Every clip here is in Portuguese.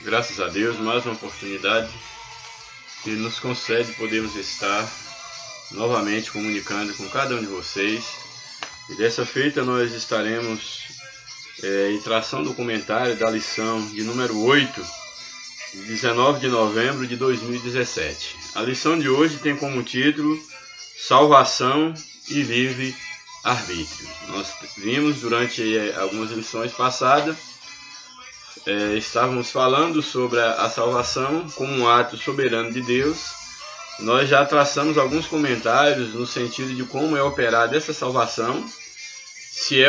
Graças a Deus, mais uma oportunidade que nos concede podermos estar novamente comunicando com cada um de vocês. E dessa feita nós estaremos traçando o comentário da lição de número 8, de 19 de novembro de 2017. A lição de hoje tem como título Salvação e Livre-Arbítrio. Nós vimos durante algumas lições passadas, estávamos falando sobre a salvação como um ato soberano de Deus. Nós já traçamos alguns comentários no sentido de como é operada essa salvação, se é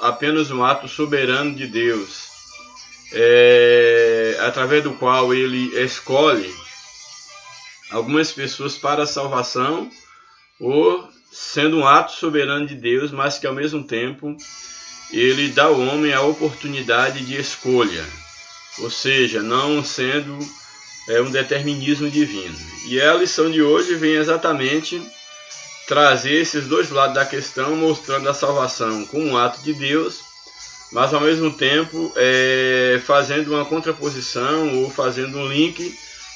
apenas um ato soberano de Deus, através do qual ele escolhe algumas pessoas para a salvação, ou sendo um ato soberano de Deus, mas que ao mesmo tempo ele dá ao homem a oportunidade de escolha, ou seja, não sendo um determinismo divino. E a lição de hoje vem exatamente trazer esses dois lados da questão, mostrando a salvação como um ato de Deus, mas ao mesmo tempo fazendo uma contraposição ou fazendo um link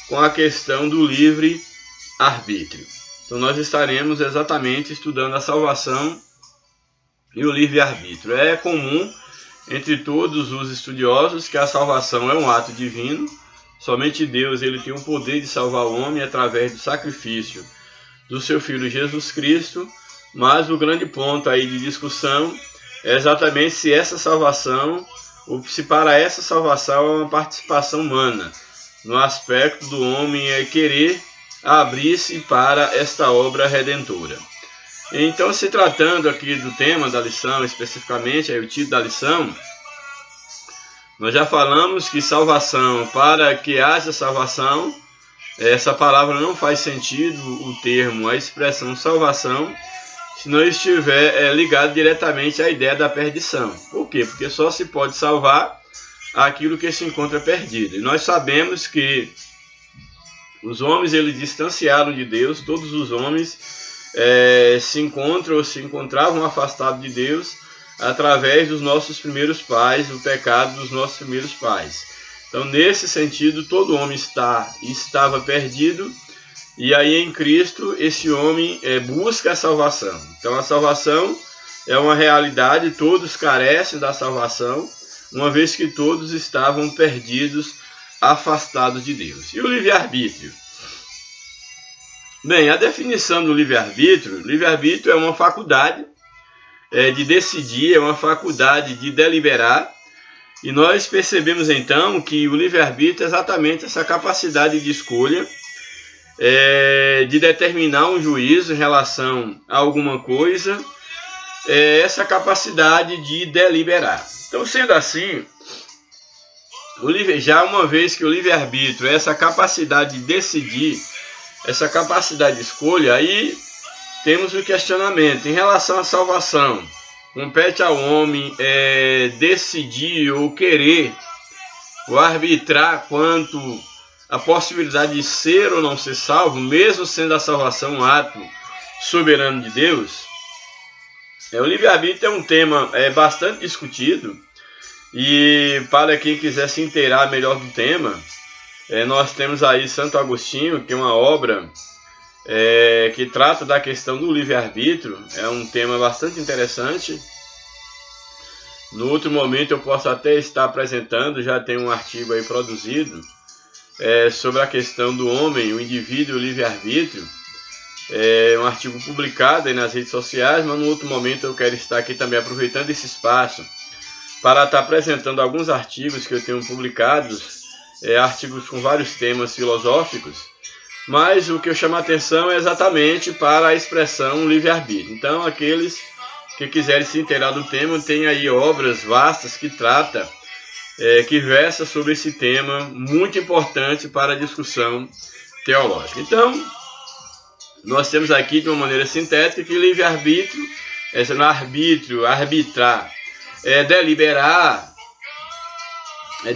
com a questão do livre-arbítrio. Então nós estaremos exatamente estudando a salvação e o livre-arbítrio. É comum entre todos os estudiosos que a salvação é um ato divino. Somente Deus ele tem o poder de salvar o homem através do sacrifício do seu Filho Jesus Cristo. Mas o grande ponto aí de discussão é exatamente se essa salvação, ou se para essa salvação é uma participação humana, no aspecto do homem querer abrir-se para esta obra redentora. Então, se tratando aqui do tema da lição, especificamente, o título da lição, nós já falamos que salvação, para que haja salvação, essa palavra não faz sentido, o termo, a expressão salvação, se não estiver ligado diretamente à ideia da perdição. Por quê? Porque só se pode salvar aquilo que se encontra perdido. E nós sabemos que os homens eles distanciaram de Deus, todos os homens se encontram ou se encontravam afastados de Deus através dos nossos primeiros pais, do pecado dos nossos primeiros pais. Então, nesse sentido, todo homem estava perdido, e aí em Cristo esse homem busca a salvação. Então, a salvação é uma realidade, todos carecem da salvação, uma vez que todos estavam perdidos, afastados de Deus. E o livre-arbítrio? Bem, a definição do livre-arbítrio é uma faculdade de decidir, é uma faculdade de deliberar, e nós percebemos então que o livre-arbítrio é exatamente essa capacidade de escolha, de determinar um juízo em relação a alguma coisa, essa capacidade de deliberar. Então, sendo assim, já uma vez que o livre-arbítrio é essa capacidade de decidir, essa capacidade de escolha, aí temos o questionamento em relação à salvação. Compete ao homem decidir ou querer ou arbitrar quanto à possibilidade de ser ou não ser salvo, mesmo sendo a salvação um ato soberano de Deus. O livre-arbítrio é um tema bastante discutido, e para quem quiser se inteirar melhor do tema, nós temos aí Santo Agostinho, que é uma obra que trata da questão do livre-arbítrio. É um tema bastante interessante. No outro momento eu posso até estar apresentando, já tem um artigo aí produzido sobre a questão do homem, o indivíduo e o livre-arbítrio. Um artigo publicado aí nas redes sociais, mas no outro momento eu quero estar aqui também aproveitando esse espaço para estar apresentando alguns artigos que eu tenho publicados, artigos com vários temas filosóficos, mas o que eu chamo a atenção é exatamente para a expressão livre-arbítrio. Então, aqueles que quiserem se inteirar do tema, tem aí obras vastas que trata, que versa sobre esse tema muito importante para a discussão teológica. Então, nós temos aqui de uma maneira sintética que livre-arbítrio, no arbítrio, arbitrar, deliberar,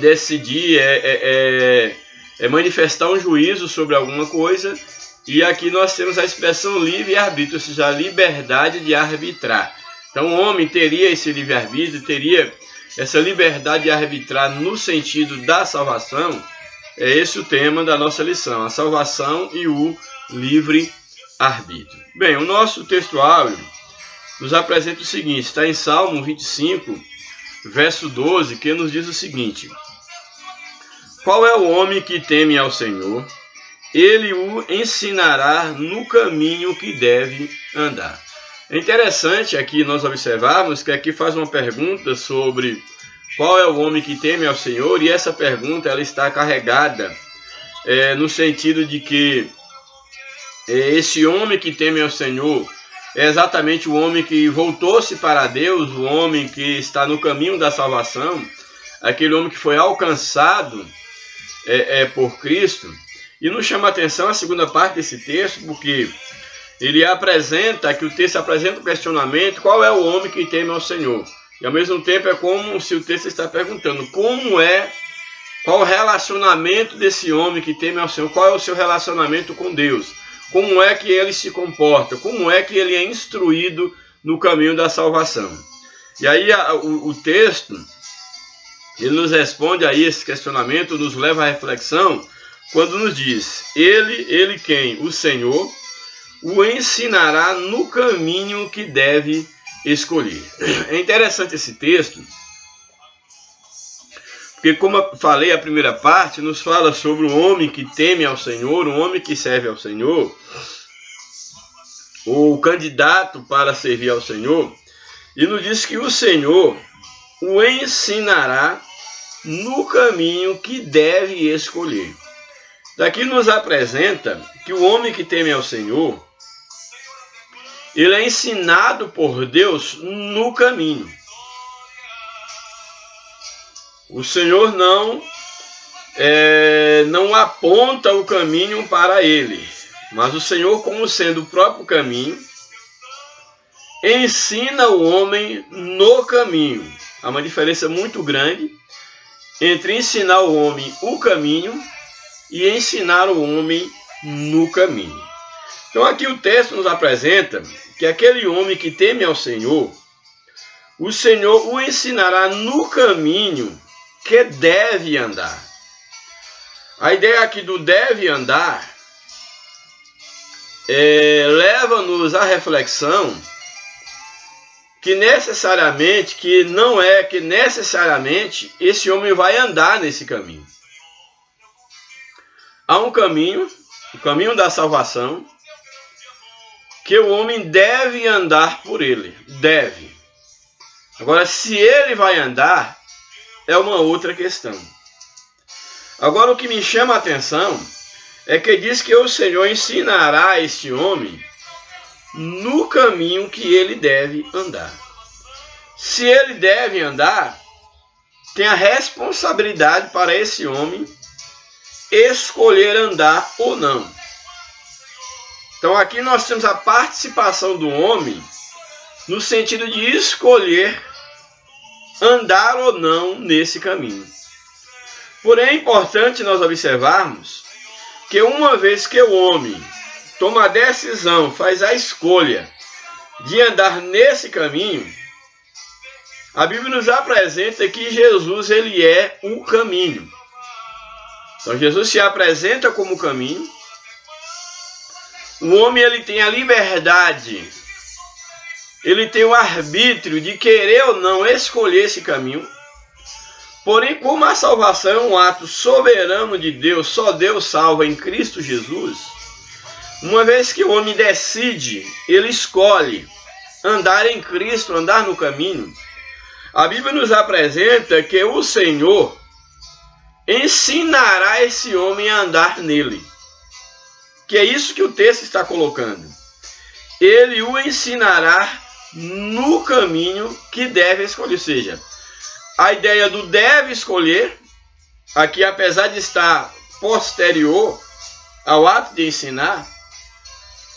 decidir, manifestar um juízo sobre alguma coisa. E aqui nós temos a expressão livre-arbítrio, ou seja, a liberdade de arbitrar. Então o homem teria esse livre-arbítrio, teria essa liberdade de arbitrar no sentido da salvação, é esse o tema da nossa lição, a salvação e o livre-arbítrio. Bem, o nosso texto áureo nos apresenta o seguinte, está em Salmo 25, verso 12, que nos diz o seguinte: qual é o homem que teme ao Senhor? Ele o ensinará no caminho que deve andar. É interessante aqui nós observarmos que aqui faz uma pergunta sobre qual é o homem que teme ao Senhor, e essa pergunta ela está carregada no sentido de que esse homem que teme ao Senhor é exatamente o homem que voltou-se para Deus, o homem que está no caminho da salvação, aquele homem que foi alcançado por Cristo. E nos chama a atenção a segunda parte desse texto, porque ele apresenta, que o texto apresenta um questionamento, qual é o homem que teme ao Senhor? E ao mesmo tempo é como se o texto está perguntando, qual o relacionamento desse homem que teme ao Senhor? Qual é o seu relacionamento com Deus? Como é que ele se comporta? Como é que ele é instruído no caminho da salvação? E aí o texto, ele nos responde a esse questionamento, nos leva à reflexão, quando nos diz, ele quem? O Senhor o ensinará no caminho que deve escolher. É interessante esse texto, porque como eu falei, a primeira parte nos fala sobre o homem que teme ao Senhor, o homem que serve ao Senhor, o candidato para servir ao Senhor, e nos diz que o Senhor o ensinará no caminho que deve escolher. Daqui nos apresenta que o homem que teme ao Senhor, ele é ensinado por Deus no caminho. O Senhor não aponta o caminho para ele, mas o Senhor, como sendo o próprio caminho, ensina o homem no caminho. Há uma diferença muito grande entre ensinar o homem o caminho e ensinar o homem no caminho. Então aqui o texto nos apresenta que aquele homem que teme ao Senhor, o Senhor o ensinará no caminho que deve andar. A ideia aqui do deve andar leva-nos à reflexão que necessariamente esse homem vai andar nesse caminho. Há um caminho, o caminho da salvação, que o homem deve andar por ele. Deve. Agora, se ele vai andar, é uma outra questão. Agora, o que me chama a atenção é que diz que o Senhor ensinará este homem no caminho que ele deve andar. Se ele deve andar, tem a responsabilidade para esse homem escolher andar ou não. Então aqui nós temos a participação do homem no sentido de escolher andar ou não nesse caminho. Porém é importante nós observarmos que uma vez que o homem toma a decisão, faz a escolha de andar nesse caminho, a Bíblia nos apresenta que Jesus ele é o caminho. Então Jesus se apresenta como o caminho. O homem ele tem a liberdade, ele tem o arbítrio de querer ou não escolher esse caminho. Porém, como a salvação é um ato soberano de Deus, só Deus salva em Cristo Jesus, uma vez que o homem decide, ele escolhe andar em Cristo, andar no caminho, a Bíblia nos apresenta que o Senhor ensinará esse homem a andar nele. Que é isso que o texto está colocando. Ele o ensinará no caminho que deve escolher. Ou seja, a ideia do deve escolher, aqui apesar de estar posterior ao ato de ensinar,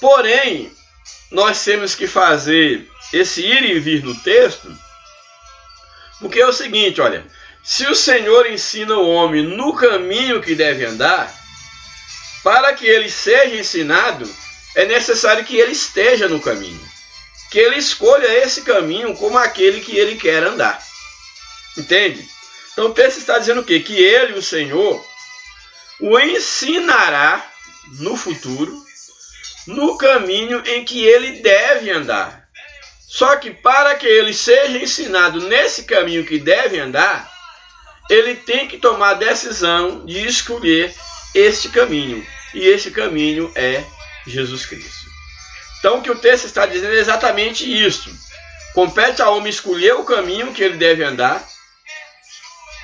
porém, nós temos que fazer esse ir e vir no texto, porque é o seguinte, olha, se o Senhor ensina o homem no caminho que deve andar, para que ele seja ensinado, é necessário que ele esteja no caminho, que ele escolha esse caminho como aquele que ele quer andar. Entende? Então o texto está dizendo o quê? Que ele, o Senhor, o ensinará no futuro, no caminho em que ele deve andar. Só que para que ele seja ensinado nesse caminho que deve andar, ele tem que tomar a decisão de escolher este caminho. E esse caminho é Jesus Cristo. Então o que o texto está dizendo é exatamente isso. Compete ao homem escolher o caminho que ele deve andar.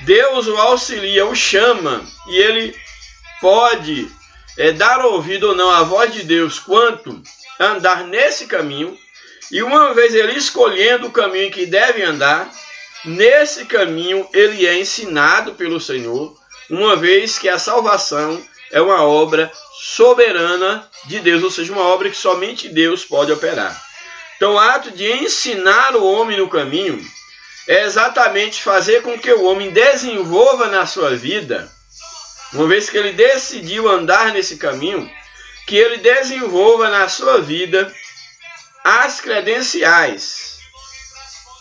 Deus o auxilia, o chama, e ele pode dar ouvido ou não à voz de Deus quanto andar nesse caminho. E uma vez ele escolhendo o caminho que deve andar, nesse caminho ele é ensinado pelo Senhor, uma vez que a salvação é uma obra soberana de Deus, ou seja, uma obra que somente Deus pode operar. Então o ato de ensinar o homem no caminho é exatamente fazer com que o homem desenvolva na sua vida, uma vez que ele decidiu andar nesse caminho, que ele desenvolva na sua vida as credenciais,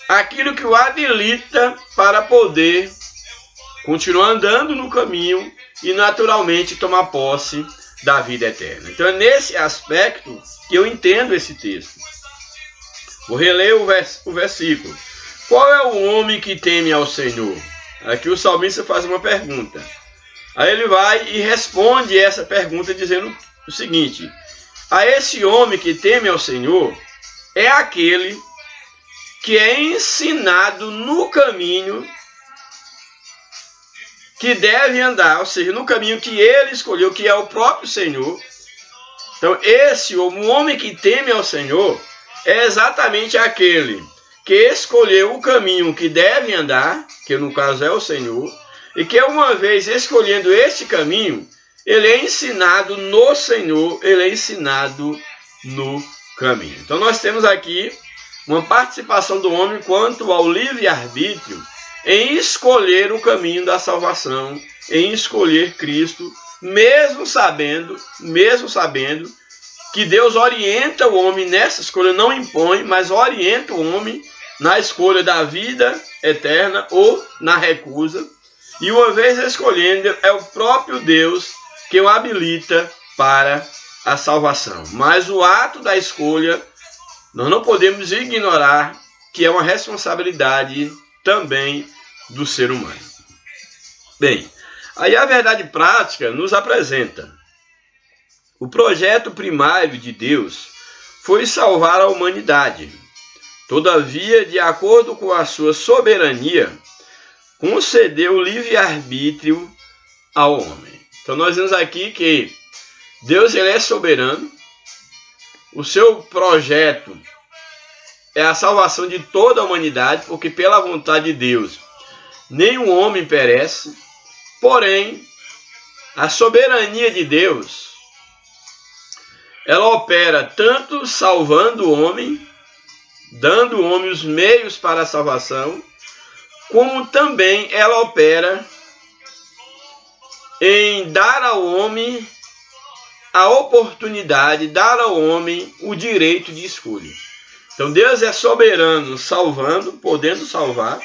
aquilo que o habilita para poder continuar andando no caminho e naturalmente tomar posse da vida eterna. Então é nesse aspecto que eu entendo esse texto. Vou reler o versículo. Qual é o homem que teme ao Senhor? Aqui o salmista faz uma pergunta. Aí ele vai e responde essa pergunta dizendo o seguinte: a esse homem que teme ao Senhor é aquele que é ensinado no caminho que deve andar, ou seja, no caminho que ele escolheu, que é o próprio Senhor. Então o homem que teme ao Senhor é exatamente aquele que escolheu o caminho que deve andar, que no caso é o Senhor, e que uma vez escolhendo este caminho, ele é ensinado no Senhor, ele é ensinado no caminho. Então nós temos aqui uma participação do homem quanto ao livre-arbítrio em escolher o caminho da salvação, em escolher Cristo, mesmo sabendo que Deus orienta o homem nessa escolha, não impõe, mas orienta o homem na escolha da vida eterna ou na recusa. E uma vez escolhendo, é o próprio Deus que o habilita para a salvação. Mas o ato da escolha, nós não podemos ignorar que é uma responsabilidade também do ser humano. Bem, aí a verdade prática nos apresenta: o projeto primário de Deus foi salvar a humanidade. Todavia, de acordo com a sua soberania, concedeu livre-arbítrio ao homem. Então nós vemos aqui que Deus ele é soberano. O seu projeto é a salvação de toda a humanidade, porque pela vontade de Deus nenhum homem perece. Porém, a soberania de Deus, ela opera tanto salvando o homem, dando ao homem os meios para a salvação, como também ela opera em dar ao homem a oportunidade, dar ao homem o direito de escolha. Então Deus é soberano salvando, podendo salvar,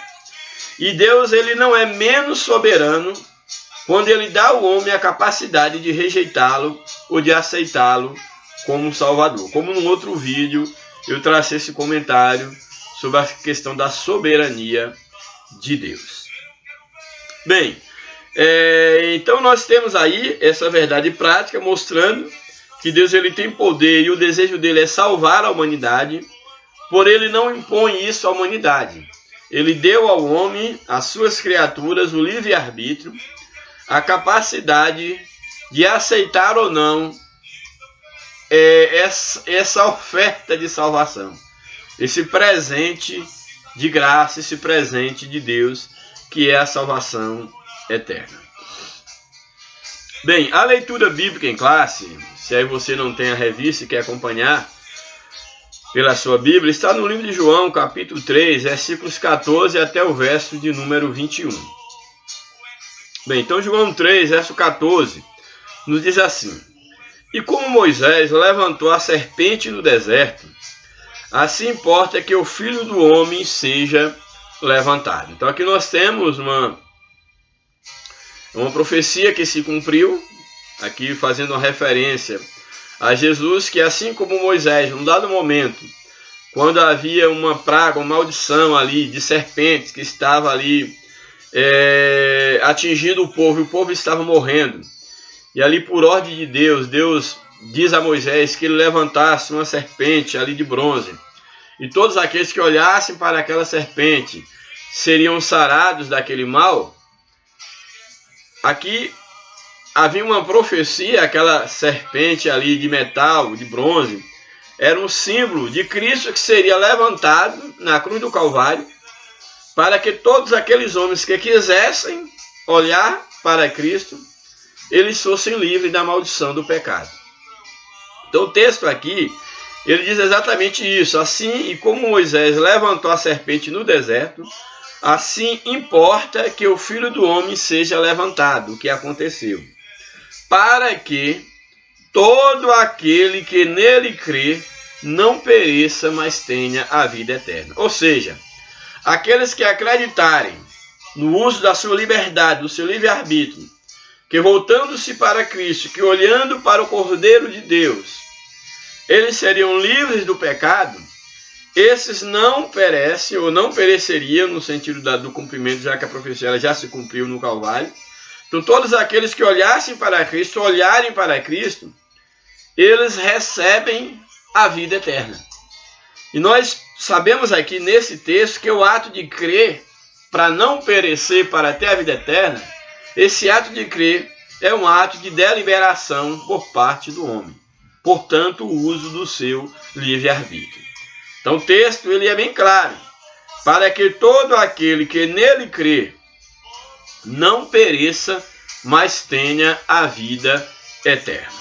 e Deus ele não é menos soberano quando ele dá ao homem a capacidade de rejeitá-lo ou de aceitá-lo como Salvador. Como num outro vídeo eu tracei esse comentário sobre a questão da soberania de Deus. Bem, então nós temos aí essa verdade prática mostrando que Deus ele tem poder e o desejo dele é salvar a humanidade, porém ele não impõe isso à humanidade. Ele deu ao homem, às suas criaturas, o livre-arbítrio, a capacidade de aceitar ou não essa oferta de salvação, esse presente de graça, esse presente de Deus, que é a salvação eterna. Bem, a leitura bíblica em classe, se aí você não tem a revista e quer acompanhar pela sua Bíblia, está no livro de João, capítulo 3, versículos 14 até o verso de número 21. Bem, então João 3, verso 14, nos diz assim: e como Moisés levantou a serpente no deserto, assim importa que o Filho do Homem seja levantado. Então aqui nós temos uma profecia que se cumpriu, aqui fazendo uma referência a Jesus, que assim como Moisés, num dado momento, quando havia uma praga, uma maldição ali de serpentes que estava ali atingindo o povo, e o povo estava morrendo, e ali por ordem de Deus, Deus diz a Moisés que ele levantasse uma serpente ali de bronze, e todos aqueles que olhassem para aquela serpente seriam sarados daquele mal. Aqui havia uma profecia, aquela serpente ali de metal, de bronze, era um símbolo de Cristo que seria levantado na cruz do Calvário, para que todos aqueles homens que quisessem olhar para Cristo, eles fossem livres da maldição do pecado. Então o texto aqui, ele diz exatamente isso. Assim, e como Moisés levantou a serpente no deserto, assim importa que o Filho do Homem seja levantado, o que aconteceu, para que todo aquele que nele crê não pereça, mas tenha a vida eterna. Ou seja, aqueles que acreditarem no uso da sua liberdade, do seu livre-arbítrio, que voltando-se para Cristo, que olhando para o Cordeiro de Deus, eles seriam livres do pecado, esses não perecem ou não pereceriam no sentido do cumprimento, já que a profecia já se cumpriu no Calvário. Então todos aqueles que olhassem para Cristo, olharem para Cristo, eles recebem a vida eterna. E nós sabemos aqui nesse texto que o ato de crer para não perecer, para ter a vida eterna, esse ato de crer é um ato de deliberação por parte do homem. Portanto, o uso do seu livre-arbítrio. Então o texto ele é bem claro. Para que todo aquele que nele crê não pereça, mas tenha a vida eterna.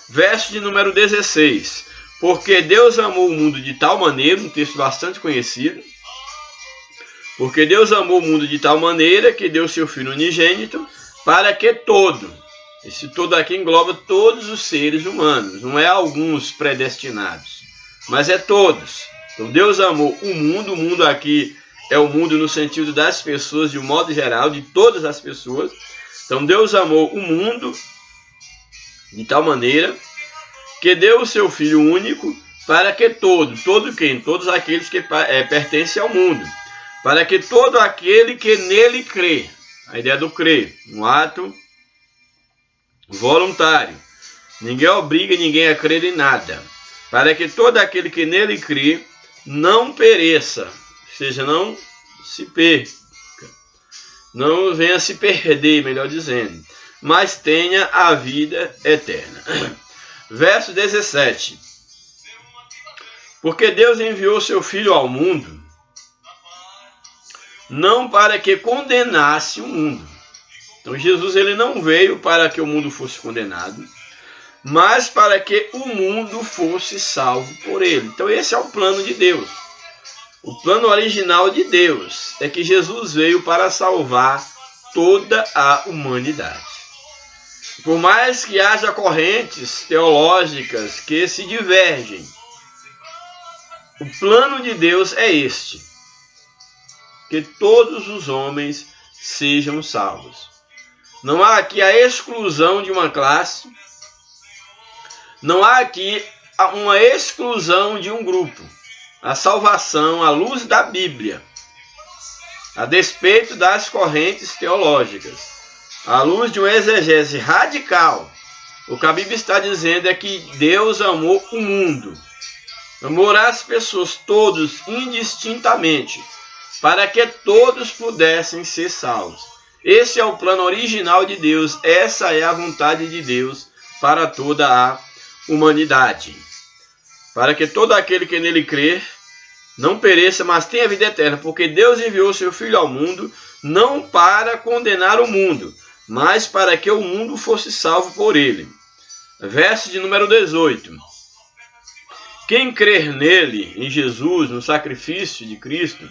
Verso de número 16. Porque Deus amou o mundo de tal maneira, um texto bastante conhecido. Porque Deus amou o mundo de tal maneira que deu seu Filho unigênito, para que todo, esse todo aqui engloba todos os seres humanos, não é alguns predestinados, mas é todos. Então Deus amou o mundo aqui é o mundo no sentido das pessoas, de um modo geral, de todas as pessoas. Então Deus amou o mundo de tal maneira que deu o seu Filho único, para que todos aqueles que pertencem ao mundo, para que todo aquele que nele crê, a ideia do crer, um ato voluntário, ninguém obriga ninguém a crer em nada, para que todo aquele que nele crê não pereça, ou seja, não se perca, não venha se perder, melhor dizendo, mas tenha a vida eterna. Verso 17. Porque Deus enviou seu Filho ao mundo, não para que condenasse o mundo. Então Jesus ele não veio para que o mundo fosse condenado, mas para que o mundo fosse salvo por ele. Então esse é o plano de Deus. O plano original de Deus é que Jesus veio para salvar toda a humanidade. Por mais que haja correntes teológicas que se divergem, o plano de Deus é este: que todos os homens sejam salvos. Não há aqui a exclusão de uma classe, não há aqui uma exclusão de um grupo. A salvação, à luz da Bíblia, a despeito das correntes teológicas, à luz de uma exegese radical, o que a Bíblia está dizendo é que Deus amou o mundo, amou as pessoas, todos indistintamente, para que todos pudessem ser salvos. Esse é o plano original de Deus, essa é a vontade de Deus para toda a humanidade. Para que todo aquele que nele crer não pereça, mas tenha vida eterna, porque Deus enviou seu Filho ao mundo, não para condenar o mundo, mas para que o mundo fosse salvo por ele. Verso de número 18. Quem crer nele, em Jesus, no sacrifício de Cristo,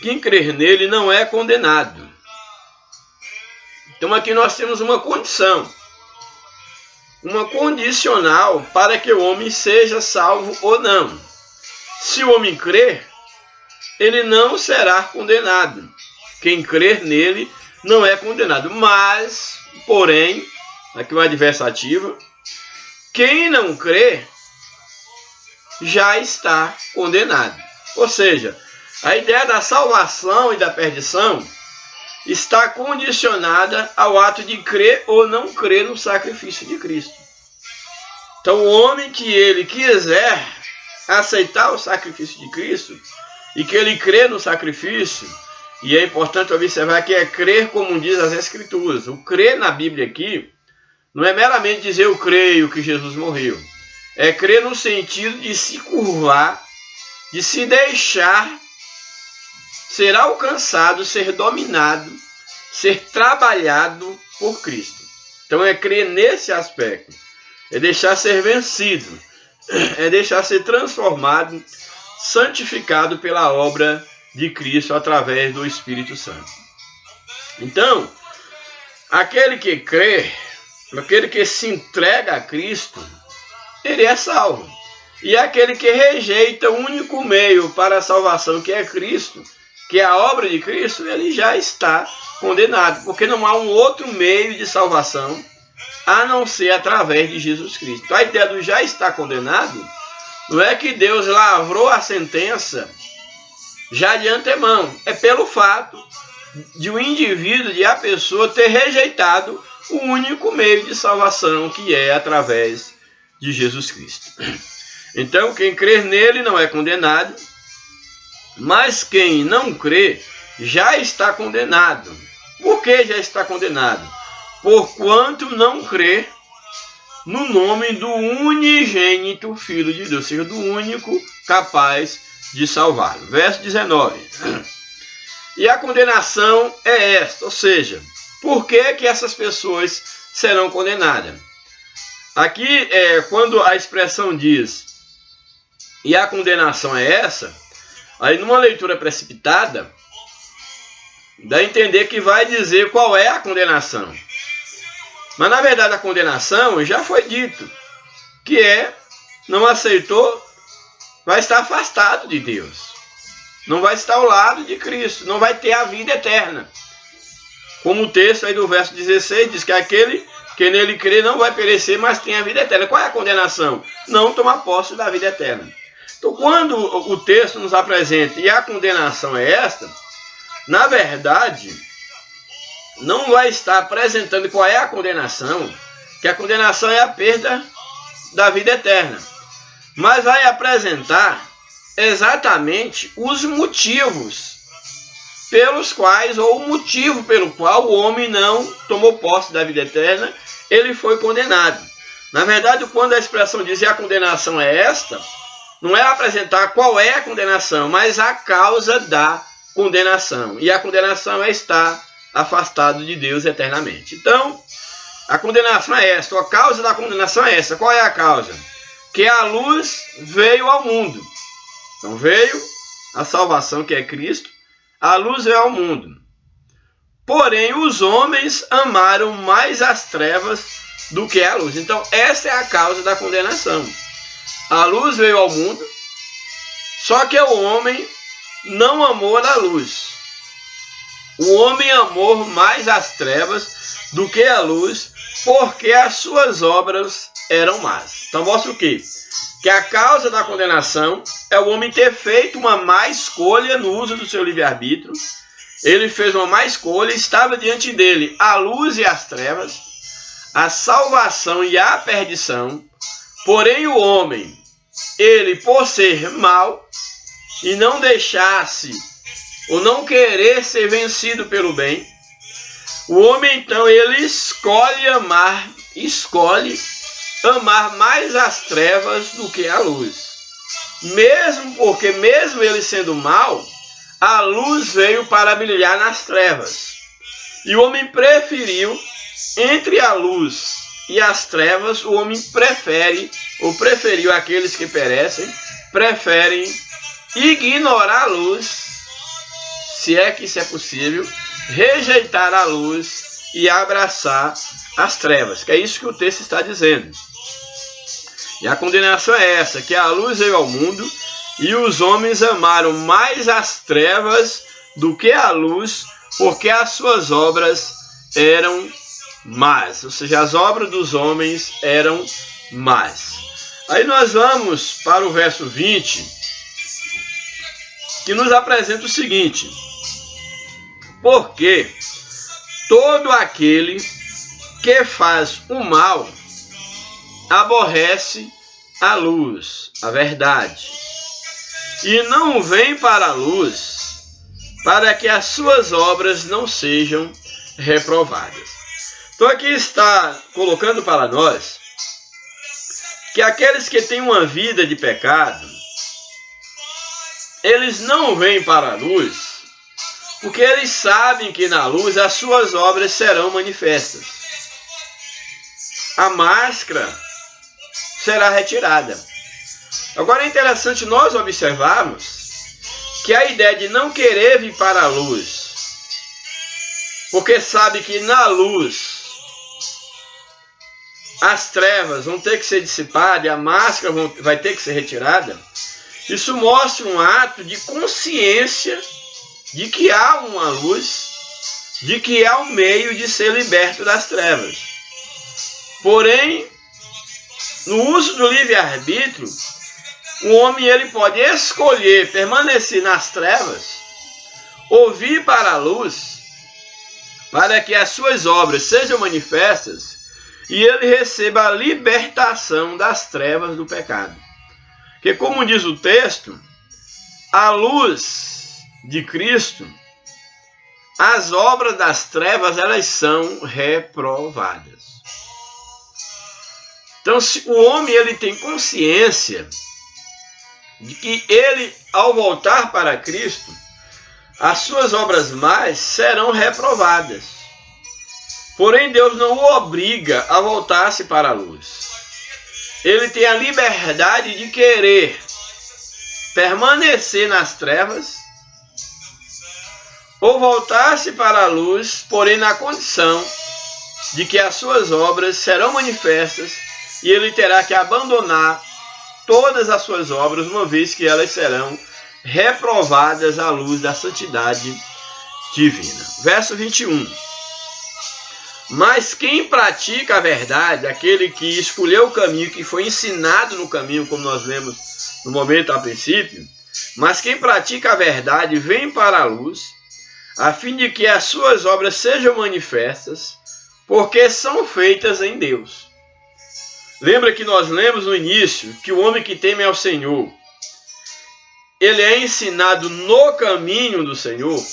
quem crer nele não é condenado. Então aqui nós temos uma condição, uma condicional para que o homem seja salvo ou não. Se o homem crer, ele não será condenado. Quem crer nele não é condenado. Mas, porém, aqui uma adversativa, quem não crê já está condenado. Ou seja, a ideia da salvação e da perdição está condicionada ao ato de crer ou não crer no sacrifício de Cristo. Então, o homem que ele quiser aceitar o sacrifício de Cristo e que ele crê no sacrifício, e é importante observar que é crer como diz as Escrituras. O crer na Bíblia aqui não é meramente dizer eu creio que Jesus morreu. É crer no sentido de se curvar, de se deixar ser alcançado, ser dominado, ser trabalhado por Cristo. Então é crer nesse aspecto. É deixar ser vencido. É deixar ser transformado, santificado pela obra de Cristo através do Espírito Santo. Então, aquele que crê, aquele que se entrega a Cristo, ele é salvo. E aquele que rejeita o único meio para a salvação, que é Cristo, que é a obra de Cristo, ele já está condenado, porque não há um outro meio de salvação a não ser através de Jesus Cristo. Então, a ideia do já está condenado não é que Deus lavrou a sentença já de antemão. É pelo fato de o indivíduo, de a pessoa ter rejeitado o único meio de salvação, que é através de Jesus Cristo. Então, quem crer nele não é condenado, mas quem não crê já está condenado. Por que já está condenado? Porquanto não crê no nome do unigênito Filho de Deus, ou seja, do único capaz de salvá-lo. Verso 19. E a condenação é esta, ou seja, por que essas pessoas serão condenadas? Aqui, quando a expressão diz e a condenação é essa, aí numa leitura precipitada, dá a entender que vai dizer qual é a condenação. Mas na verdade a condenação já foi dito, que não aceitou, vai estar afastado de Deus. Não vai estar ao lado de Cristo, não vai ter a vida eterna. Como o texto aí do verso 16 diz que aquele que nele crê não vai perecer, mas tem a vida eterna. Qual é a condenação? Não tomar posse da vida eterna. Então, quando o texto nos apresenta e a condenação é esta, na verdade, não vai estar apresentando qual é a condenação, que a condenação é a perda da vida eterna, mas vai apresentar exatamente os motivos pelos quais, ou o motivo pelo qual o homem não tomou posse da vida eterna, ele foi condenado. Na verdade, quando a expressão diz e a condenação é esta, não é apresentar qual é a condenação, mas a causa da condenação. E a condenação é estar afastado de Deus eternamente. Então, a condenação é esta, a causa da condenação é essa. Qual é a causa? Que a luz veio ao mundo. Então veio a salvação, que é Cristo, a luz veio ao mundo. Porém, os homens amaram mais as trevas do que a luz. Então, essa é a causa da condenação. A luz veio ao mundo, só que o homem não amou a luz. O homem amou mais as trevas do que a luz, porque as suas obras eram más. Então mostra o quê? Que a causa da condenação é o homem ter feito uma má escolha no uso do seu livre-arbítrio. Ele fez uma má escolha, estava diante dele a luz e as trevas, a salvação e a perdição. Porém o homem, ele por ser mau e não deixasse ou não querer ser vencido pelo bem, o homem então ele escolhe amar mais as trevas do que a luz. Mesmo porque, mesmo ele sendo mau, a luz veio para brilhar nas trevas. E o homem preferiu, entre a luz e as trevas, o homem preferiu aqueles que perecem, preferem ignorar a luz, se é que isso é possível, rejeitar a luz e abraçar as trevas, que é isso que o texto está dizendo. E a condenação é essa, que a luz veio ao mundo E os homens amaram mais as trevas do que a luz, porque as suas obras eram más. Ou seja, as obras dos homens eram más. Aí nós vamos para o verso 20, que nos apresenta o seguinte: porque todo aquele que faz o mal aborrece a luz, a verdade, e não vem para a luz, para que as suas obras não sejam reprovadas. Então aqui está colocando para nós que aqueles que têm uma vida de pecado, eles não vêm para a luz, porque eles sabem que na luz as suas obras serão manifestas. A máscara será retirada. Agora é interessante nós observarmos que a ideia de não querer vir para a luz, porque sabe que na luz as trevas vão ter que ser dissipadas e a máscara vai ter que ser retirada, isso mostra um ato de consciência de que há uma luz, de que há um meio de ser liberto das trevas. Porém, no uso do livre-arbítrio, o homem ele pode escolher permanecer nas trevas ou vir para a luz, para que as suas obras sejam manifestas e ele receba a libertação das trevas do pecado. Porque, como diz o texto, a luz de Cristo, as obras das trevas, elas são reprovadas. Então, se o homem ele tem consciência de que ele, ao voltar para Cristo, as suas obras más serão reprovadas. Porém, Deus não o obriga a voltar-se para a luz. Ele tem a liberdade de querer permanecer nas trevas ou voltar-se para a luz, porém na condição de que as suas obras serão manifestas e ele terá que abandonar todas as suas obras, uma vez que elas serão reprovadas à luz da santidade divina. Verso 21. Mas quem pratica a verdade, aquele que escolheu o caminho, que foi ensinado no caminho, como nós lemos no momento a princípio, mas quem pratica a verdade vem para a luz, a fim de que as suas obras sejam manifestas, porque são feitas em Deus. Lembra que nós lemos no início que o homem que teme ao Senhor, ele é ensinado no caminho do Senhor.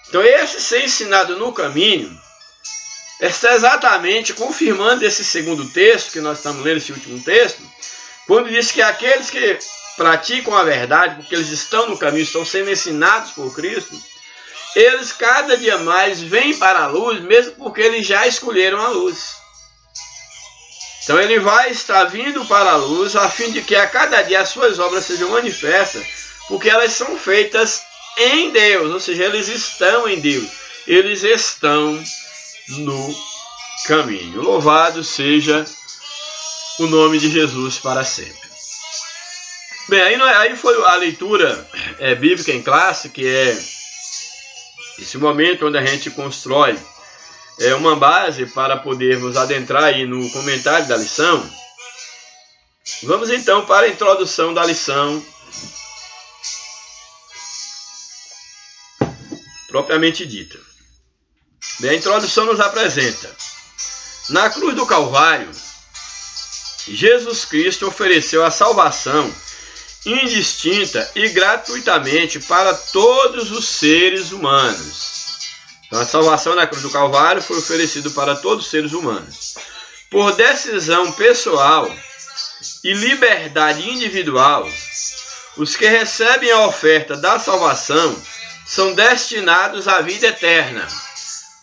Então esse ser ensinado no caminho está exatamente confirmando esse segundo texto que nós estamos lendo, esse último texto, quando diz que aqueles que praticam a verdade, porque eles estão no caminho, estão sendo ensinados por Cristo, eles cada dia mais vêm para a luz, mesmo porque eles já escolheram a luz. Então ele vai estar vindo para a luz a fim de que a cada dia as suas obras sejam manifestas, porque elas são feitas em Deus, ou seja, eles estão em Deus, eles estão no caminho. Louvado seja o nome de Jesus para sempre. Bem, aí foi a leitura bíblica em classe, que é esse momento onde a gente constrói uma base para podermos adentrar aí no comentário da lição. Vamos então para a introdução da lição propriamente dita. Bem, a introdução nos apresenta: na cruz do Calvário, Jesus Cristo ofereceu a salvação indistinta e gratuitamente para todos os seres humanos. Então, a salvação na cruz do Calvário foi oferecida para todos os seres humanos. Por decisão pessoal e liberdade individual, os que recebem a oferta da salvação são destinados à vida eterna,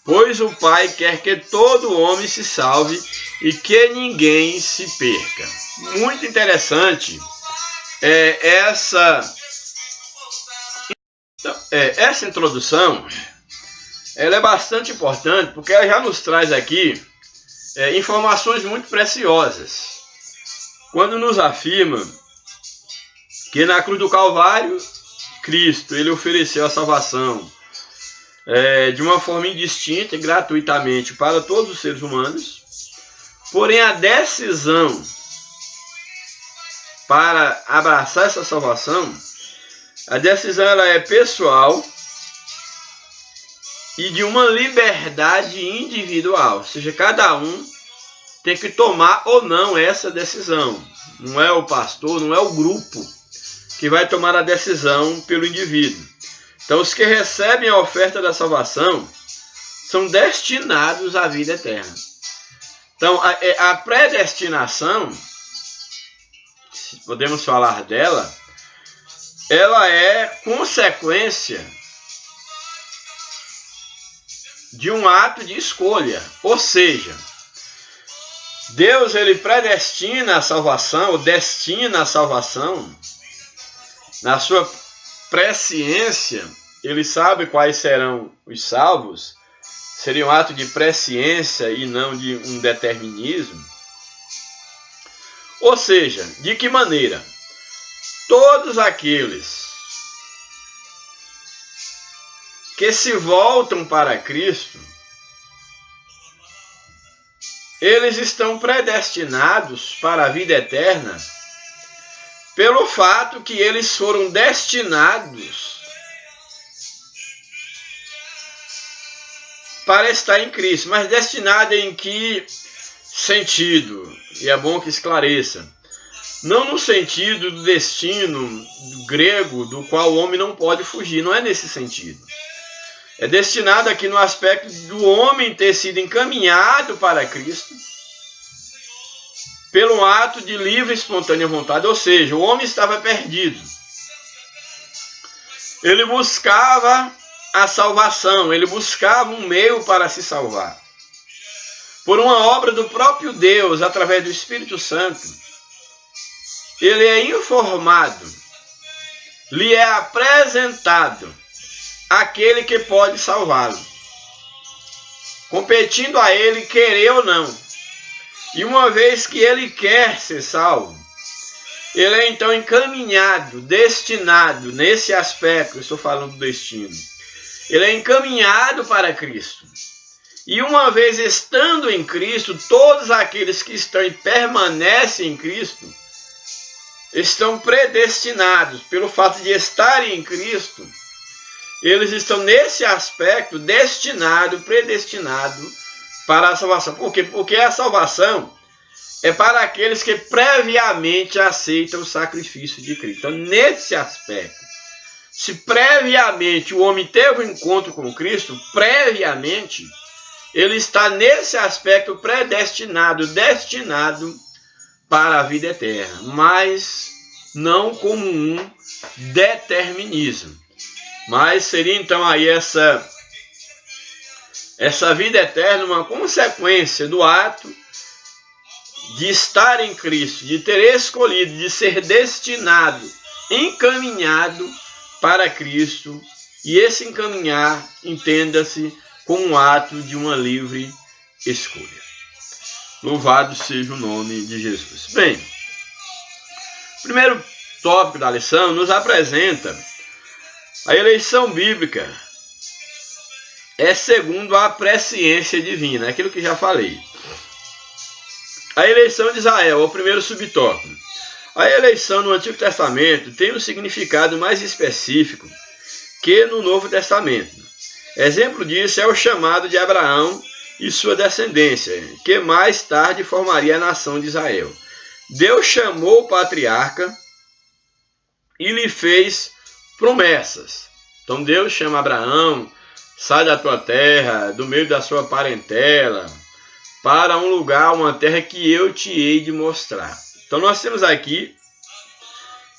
pois o Pai quer que todo homem se salve e que ninguém se perca. Muito interessante essa introdução. Ela é bastante importante porque ela já nos traz aqui informações muito preciosas. Quando nos afirma que na cruz do Calvário, Cristo, ele ofereceu a salvação de uma forma indistinta e gratuitamente para todos os seres humanos. Porém, a decisão para abraçar essa salvação, a decisão ela é pessoal e de uma liberdade individual. Ou seja, cada um tem que tomar ou não essa decisão. Não é o pastor, não é o grupo que vai tomar a decisão pelo indivíduo. Então, os que recebem a oferta da salvação são destinados à vida eterna. Então, a predestinação, se podemos falar dela, ela é consequência de um ato de escolha. Ou seja, Deus ele predestina a salvação, ou destina a salvação, na sua presciência, ele sabe quais serão os salvos, seria um ato de presciência e não de um determinismo. Ou seja, de que maneira? Todos aqueles que se voltam para Cristo, eles estão predestinados para a vida eterna pelo fato que eles foram destinados para estar em Cristo. Mas destinado em que sentido? E é bom que esclareça. Não no sentido do destino grego, do qual o homem não pode fugir. Não é nesse sentido. É destinado aqui no aspecto do homem ter sido encaminhado para Cristo pelo ato de livre e espontânea vontade. Ou seja, o homem estava perdido. Ele buscava a salvação, ele buscava um meio para se salvar. Por uma obra do próprio Deus, através do Espírito Santo, ele é informado, lhe é apresentado aquele que pode salvá-lo, competindo a ele querer ou não. E uma vez que ele quer ser salvo, ele é então encaminhado, destinado, nesse aspecto, eu estou falando do destino, ele é encaminhado para Cristo. E uma vez estando em Cristo, todos aqueles que estão e permanecem em Cristo, estão predestinados, pelo fato de estarem em Cristo, eles estão nesse aspecto destinado, predestinado para a salvação. Por quê? Porque a salvação é para aqueles que previamente aceitam o sacrifício de Cristo. Então, nesse aspecto, se previamente o homem teve um encontro com Cristo, previamente, ele está nesse aspecto predestinado, destinado para a vida eterna, mas não como um determinismo. Mas seria então aí essa vida eterna uma consequência do ato de estar em Cristo, de ter escolhido, de ser destinado, encaminhado para Cristo. E esse encaminhar, entenda-se, como um ato de uma livre escolha. Louvado seja o nome de Jesus. Bem, o primeiro tópico da lição nos apresenta a eleição bíblica é segundo a presciência divina, é aquilo que já falei. A eleição de Israel é o primeiro subtópico. A eleição no Antigo Testamento tem um significado mais específico que no Novo Testamento. Exemplo disso é o chamado de Abraão e sua descendência, que mais tarde formaria a nação de Israel. Deus chamou o patriarca e lhe fez promessas. Então Deus chama Abraão, sai da tua terra, do meio da sua parentela, para um lugar, uma terra que eu te hei de mostrar. Então nós temos aqui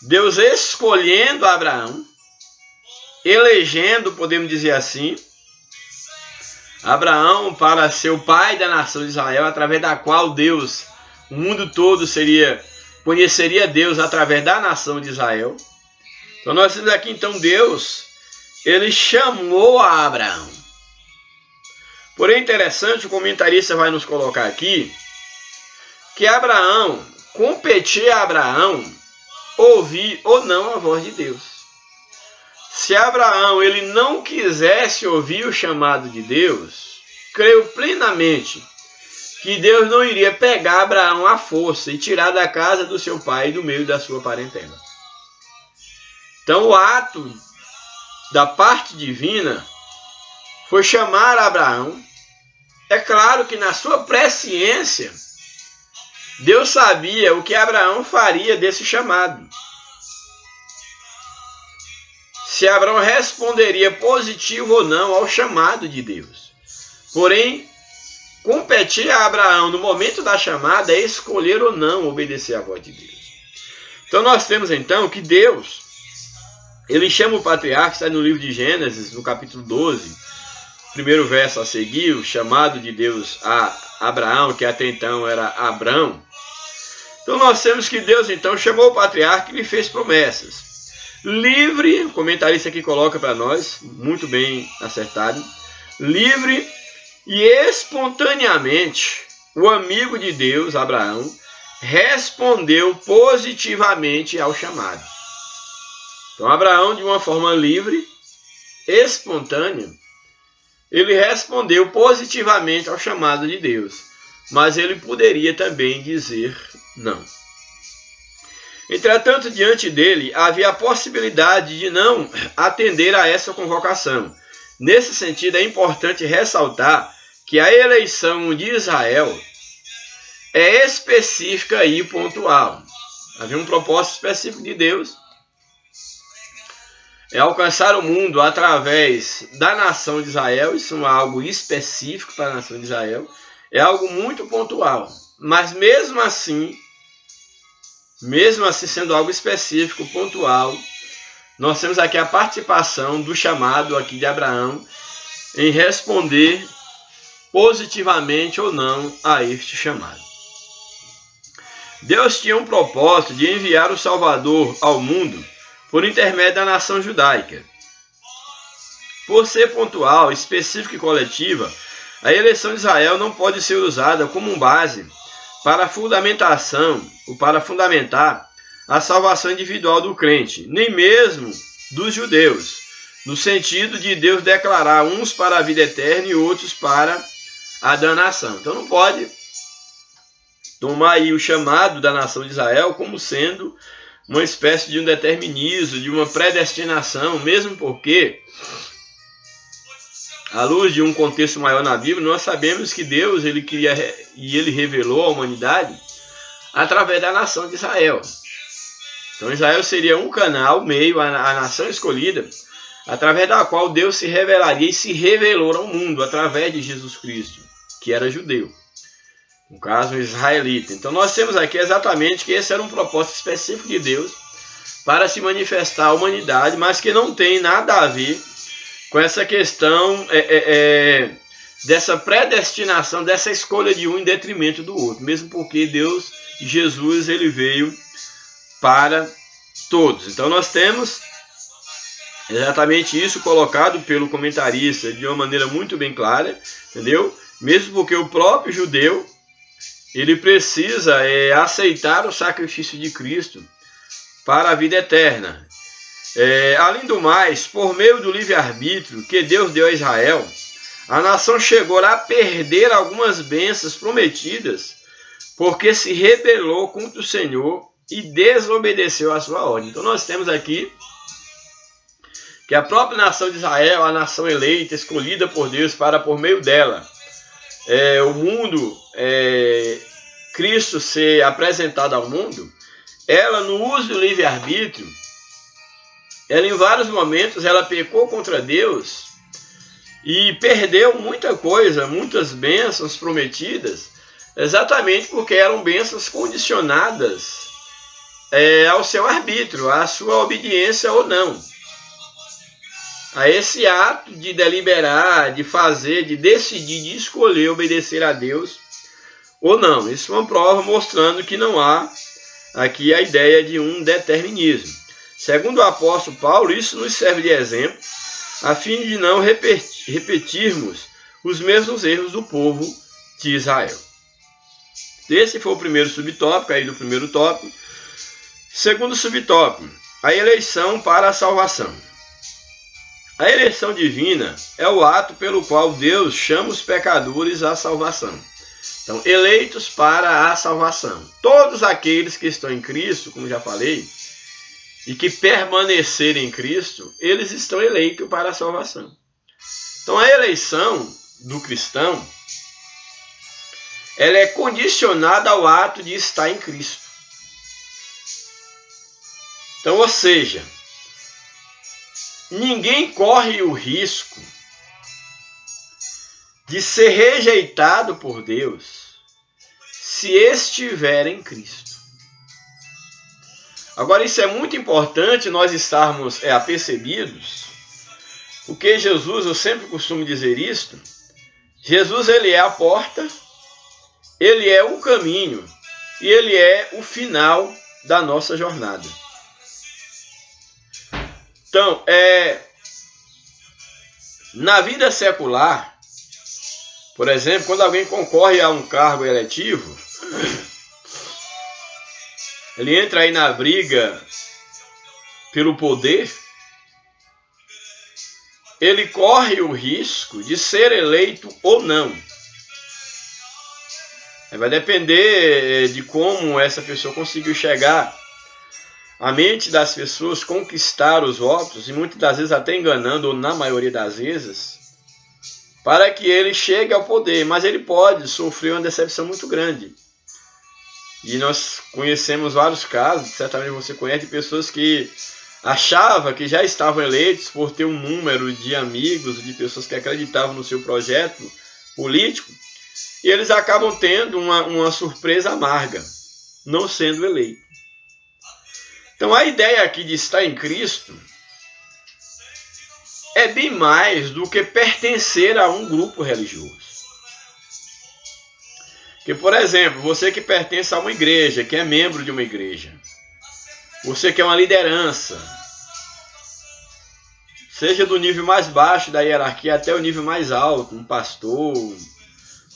Deus escolhendo Abraão, elegendo, podemos dizer assim, Abraão para ser o pai da nação de Israel, através da qual Deus, o mundo todo conheceria Deus através da nação de Israel. Então nós temos aqui então Deus, ele chamou a Abraão. Porém interessante, o comentarista vai nos colocar aqui, que Abraão, competir a Abraão, ouvir ou não a voz de Deus. Se Abraão ele não quisesse ouvir o chamado de Deus, creio plenamente que Deus não iria pegar Abraão à força e tirar da casa do seu pai e do meio da sua parentela. Então o ato da parte divina foi chamar Abraão. É claro que na sua presciência, Deus sabia o que Abraão faria desse chamado. Se Abraão responderia positivo ou não ao chamado de Deus. Porém, competir a Abraão no momento da chamada é escolher ou não obedecer à voz de Deus. Então nós temos então que Deus, ele chama o patriarca, está no livro de Gênesis, no capítulo 12, primeiro verso a seguir, o chamado de Deus a Abraão, que até então era Abrão. Então nós temos que Deus então chamou o patriarca e lhe fez promessas. Livre, o comentarista aqui coloca para nós, muito bem acertado, livre e espontaneamente o amigo de Deus, Abraão, respondeu positivamente ao chamado. Então Abraão, de uma forma livre, espontânea, ele respondeu positivamente ao chamado de Deus, mas ele poderia também dizer não. Entretanto, diante dele, havia a possibilidade de não atender a essa convocação. Nesse sentido, é importante ressaltar que a eleição de Israel é específica e pontual. Havia um propósito específico de Deus, é alcançar o mundo através da nação de Israel. Isso não é algo específico para a nação de Israel, é algo muito pontual. Mas mesmo assim sendo algo específico, pontual, nós temos aqui a participação do chamado aqui de Abraão em responder positivamente ou não a este chamado. Deus tinha um propósito de enviar o Salvador ao mundo por intermédio da nação judaica. Por ser pontual, específica e coletiva, a eleição de Israel não pode ser usada como base para fundamentar a salvação individual do crente, nem mesmo dos judeus, no sentido de Deus declarar uns para a vida eterna e outros para a danação. Então não pode tomar aí o chamado da nação de Israel como sendo uma espécie de um determinismo, de uma predestinação, mesmo porque, à luz de um contexto maior na Bíblia, nós sabemos que Deus ele queria e ele revelou à humanidade através da nação de Israel. Então Israel seria um canal, meio, a nação escolhida, através da qual Deus se revelaria e se revelou ao mundo, através de Jesus Cristo, que era judeu. No caso, um israelita. Então nós temos aqui exatamente que esse era um propósito específico de Deus para se manifestar à humanidade, mas que não tem nada a ver com essa questão dessa predestinação, dessa escolha de um em detrimento do outro. Mesmo porque Deus, Jesus, ele veio para todos. Então nós temos exatamente isso colocado pelo comentarista de uma maneira muito bem clara, entendeu? Mesmo porque o próprio judeu, ele precisa aceitar o sacrifício de Cristo para a vida eterna. Além do mais, por meio do livre-arbítrio que Deus deu a Israel, a nação chegou a perder algumas bênçãos prometidas, porque se rebelou contra o Senhor e desobedeceu a sua ordem. Então nós temos aqui que a própria nação de Israel, a nação eleita, escolhida por Deus para, por meio dela, o mundo, Cristo ser apresentado ao mundo, ela no uso do livre-arbítrio, ela em vários momentos ela pecou contra Deus e perdeu muita coisa, muitas bênçãos prometidas, exatamente porque eram bênçãos condicionadas ao seu arbítrio, à sua obediência ou não. A esse ato de deliberar, de fazer, de decidir, de escolher obedecer a Deus ou não. Isso é uma prova mostrando que não há aqui a ideia de um determinismo. Segundo o apóstolo Paulo, isso nos serve de exemplo, a fim de não repetirmos os mesmos erros do povo de Israel. Esse foi o primeiro subtópico aí do primeiro tópico. Segundo subtópico, a eleição para a salvação. A eleição divina é o ato pelo qual Deus chama os pecadores à salvação. Então, eleitos para a salvação. Todos aqueles que estão em Cristo, como já falei, e que permanecerem em Cristo, eles estão eleitos para a salvação. Então, a eleição do cristão, ela é condicionada ao ato de estar em Cristo. Então, ou seja, ninguém corre o risco de ser rejeitado por Deus se estiver em Cristo. Agora, isso é muito importante nós estarmos apercebidos, porque Jesus, eu sempre costumo dizer isto, Jesus, ele é a porta, ele é o caminho e ele é o final da nossa jornada. Então, na vida secular, por exemplo, quando alguém concorre a um cargo eletivo, ele entra aí na briga pelo poder, ele corre o risco de ser eleito ou não. Vai depender de como essa pessoa conseguiu chegar à mente das pessoas, conquistar os votos, e muitas das vezes até enganando, ou na maioria das vezes, para que ele chegue ao poder, mas ele pode sofrer uma decepção muito grande. E nós conhecemos vários casos, certamente você conhece, de pessoas que achavam que já estavam eleitos por ter um número de amigos, de pessoas que acreditavam no seu projeto político, e eles acabam tendo uma surpresa amarga, não sendo eleitos. Então a ideia aqui de estar em Cristo é bem mais do que pertencer a um grupo religioso. Que, por exemplo, você que pertence a uma igreja, que é membro de uma igreja, você que é uma liderança, seja do nível mais baixo da hierarquia até o nível mais alto, um pastor,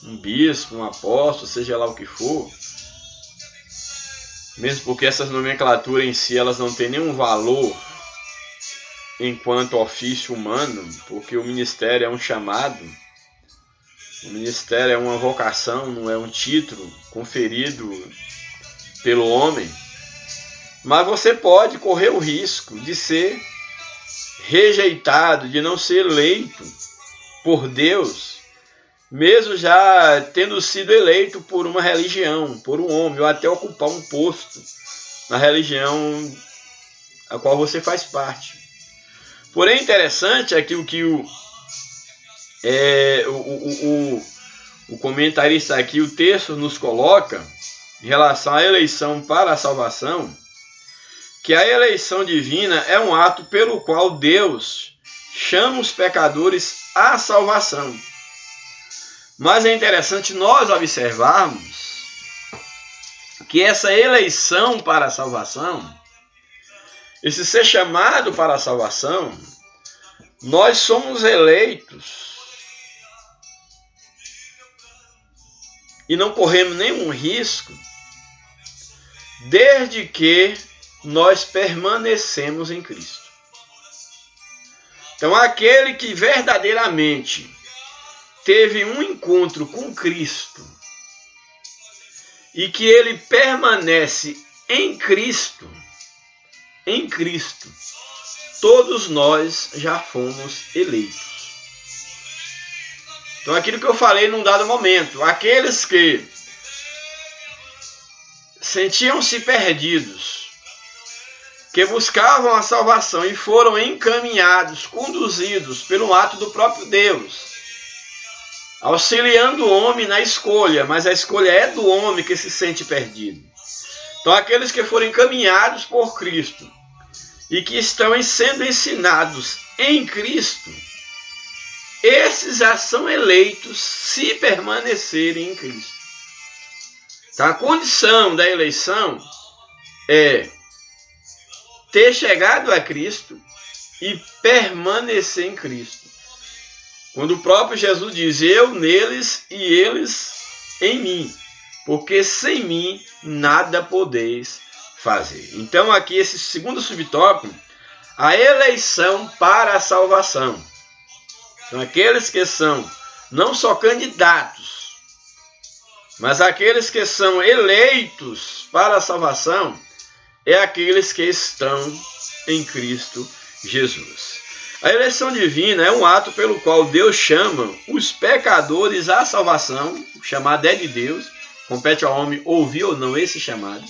um bispo, um apóstolo, seja lá o que for, mesmo porque essas nomenclaturas em si elas não têm nenhum valor enquanto ofício humano, porque o ministério é um chamado, o ministério é uma vocação, não é um título conferido pelo homem. Mas você pode correr o risco de ser rejeitado, de não ser eleito por Deus, mesmo já tendo sido eleito por uma religião, por um homem, ou até ocupar um posto na religião a qual você faz parte. Porém, interessante é que o que o comentarista aqui, o texto nos coloca em relação à eleição para a salvação, que a eleição divina é um ato pelo qual Deus chama os pecadores à salvação. Mas é interessante nós observarmos que essa eleição para a salvação, esse ser chamado para a salvação, nós somos eleitos e não corremos nenhum risco desde que nós permanecemos em Cristo. Então, aquele que verdadeiramente teve um encontro com Cristo e que ele permanece em Cristo, todos nós já fomos eleitos. Então, aquilo que eu falei num dado momento, aqueles que sentiam-se perdidos, que buscavam a salvação e foram encaminhados, conduzidos pelo ato do próprio Deus, auxiliando o homem na escolha, mas a escolha é do homem que se sente perdido. Então, aqueles que foram encaminhados por Cristo e que estão sendo ensinados em Cristo, esses já são eleitos se permanecerem em Cristo. Então, a condição da eleição é ter chegado a Cristo e permanecer em Cristo. Quando o próprio Jesus diz, eu neles e eles em mim, porque sem mim nada podeis fazer. Então aqui esse segundo subtópico, a eleição para a salvação. Então aqueles que são não só candidatos, mas aqueles que são eleitos para a salvação, é aqueles que estão em Cristo Jesus. A eleição divina é um ato pelo qual Deus chama os pecadores à salvação. O chamado é de Deus, compete ao homem ouvir ou não esse chamado.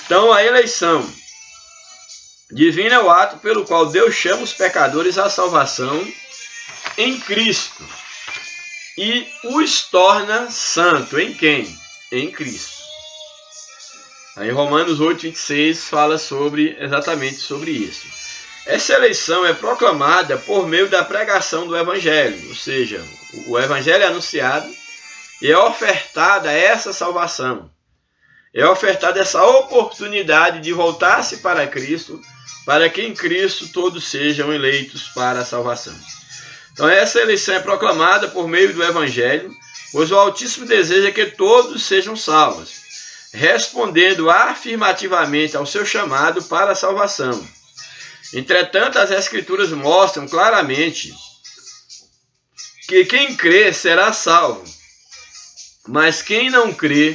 Então a eleição divina é o ato pelo qual Deus chama os pecadores à salvação em Cristo e os torna santo. Em quem? Em Cristo. Aí Romanos 8:26 fala exatamente sobre isso. Essa eleição é proclamada por meio da pregação do Evangelho, ou seja, o Evangelho é anunciado e é ofertada essa salvação. É ofertada essa oportunidade de voltar-se para Cristo, para que em Cristo todos sejam eleitos para a salvação. Então essa eleição é proclamada por meio do Evangelho, pois o Altíssimo deseja que todos sejam salvos, respondendo afirmativamente ao seu chamado para a salvação. Entretanto, as Escrituras mostram claramente que quem crê será salvo, mas quem não crê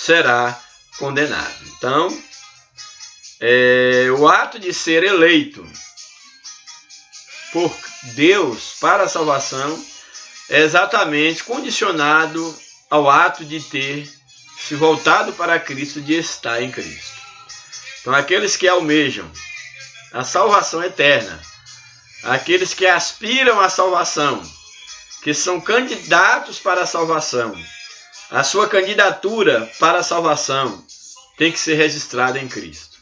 será condenado. Então, o ato de ser eleito por Deus para a salvação é exatamente condicionado ao ato de ter se voltado para Cristo, de estar em Cristo. Então, aqueles que almejam a salvação eterna, aqueles que aspiram à salvação, que são candidatos para a salvação, a sua candidatura para a salvação tem que ser registrada em Cristo.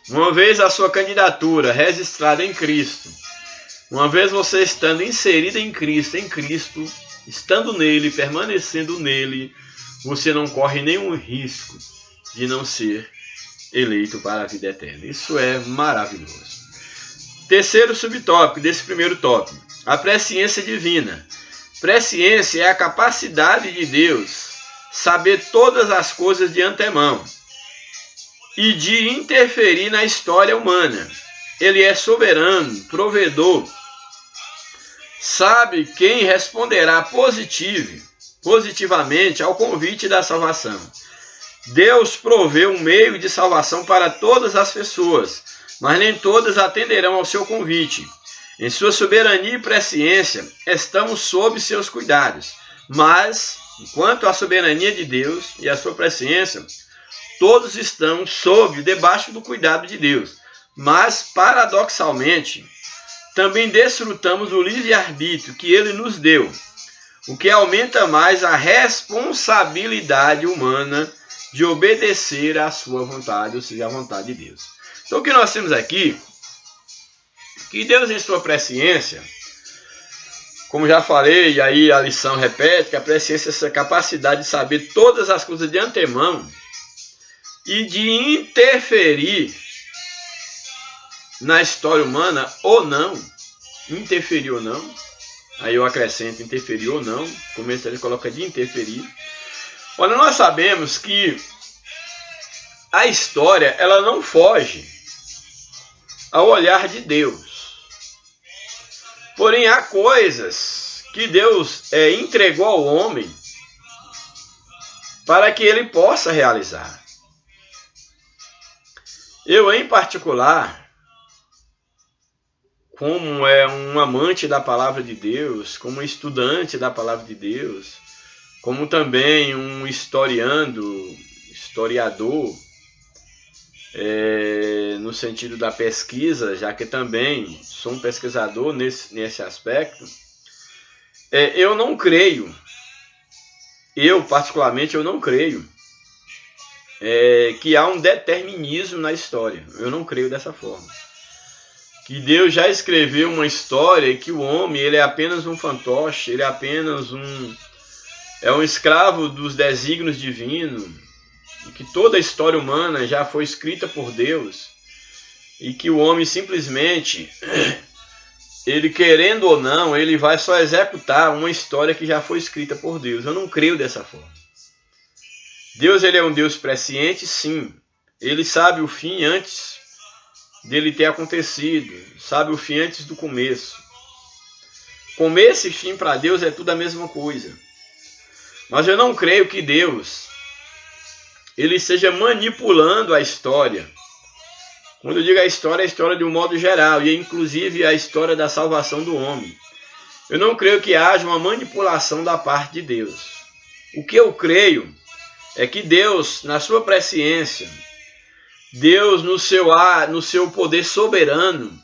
Uma vez a sua candidatura registrada em Cristo, uma vez você estando inserido em Cristo, estando nele, permanecendo nele, você não corre nenhum risco de não ser eleito para a vida eterna. Isso é maravilhoso. Terceiro subtópico desse primeiro tópico, a presciência divina. Presciência é a capacidade de Deus saber todas as coisas de antemão e de interferir na história humana. Ele é soberano, provedor, sabe quem responderá positivamente ao convite da salvação. Deus proveu um meio de salvação para todas as pessoas, mas nem todas atenderão ao seu convite. Em sua soberania e presciência, estamos sob seus cuidados. Mas, enquanto a soberania de Deus e a sua presciência, todos estão debaixo do cuidado de Deus. Mas, paradoxalmente, também desfrutamos do livre-arbítrio que Ele nos deu, o que aumenta mais a responsabilidade humana de obedecer à sua vontade, ou seja, à vontade de Deus. Então, o que nós temos aqui, que Deus em sua presciência, como já falei, e aí a lição repete, que a presciência é essa capacidade de saber todas as coisas de antemão e de interferir na história humana ou não, interferir ou não, aí eu acrescento interferir ou não, começo ele coloca de interferir. Olha, nós sabemos que a história, ela não foge ao olhar de Deus. Porém, há coisas que Deus entregou ao homem para que ele possa realizar. Eu, em particular, como um amante da palavra de Deus, como um estudante da palavra de Deus, como também um historiador, no sentido da pesquisa, já que também sou um pesquisador nesse aspecto, eu não creio, particularmente, eu não creio que há um determinismo na história. Eu não creio dessa forma. Que Deus já escreveu uma história e que o homem ele é apenas um fantoche, ele é apenas um escravo dos desígnios divinos, e que toda a história humana já foi escrita por Deus, e que o homem simplesmente, ele querendo ou não, ele vai só executar uma história que já foi escrita por Deus. Eu não creio dessa forma. Deus, ele é um Deus presciente, sim. Ele sabe o fim antes dele ter acontecido. Sabe o fim antes do começo. Começo e fim para Deus é tudo a mesma coisa. Mas eu não creio que Deus ele esteja manipulando a história. Quando eu digo a história de um modo geral, e inclusive a história da salvação do homem. Eu não creio que haja uma manipulação da parte de Deus. O que eu creio é que Deus, na sua presciência, Deus no seu poder soberano,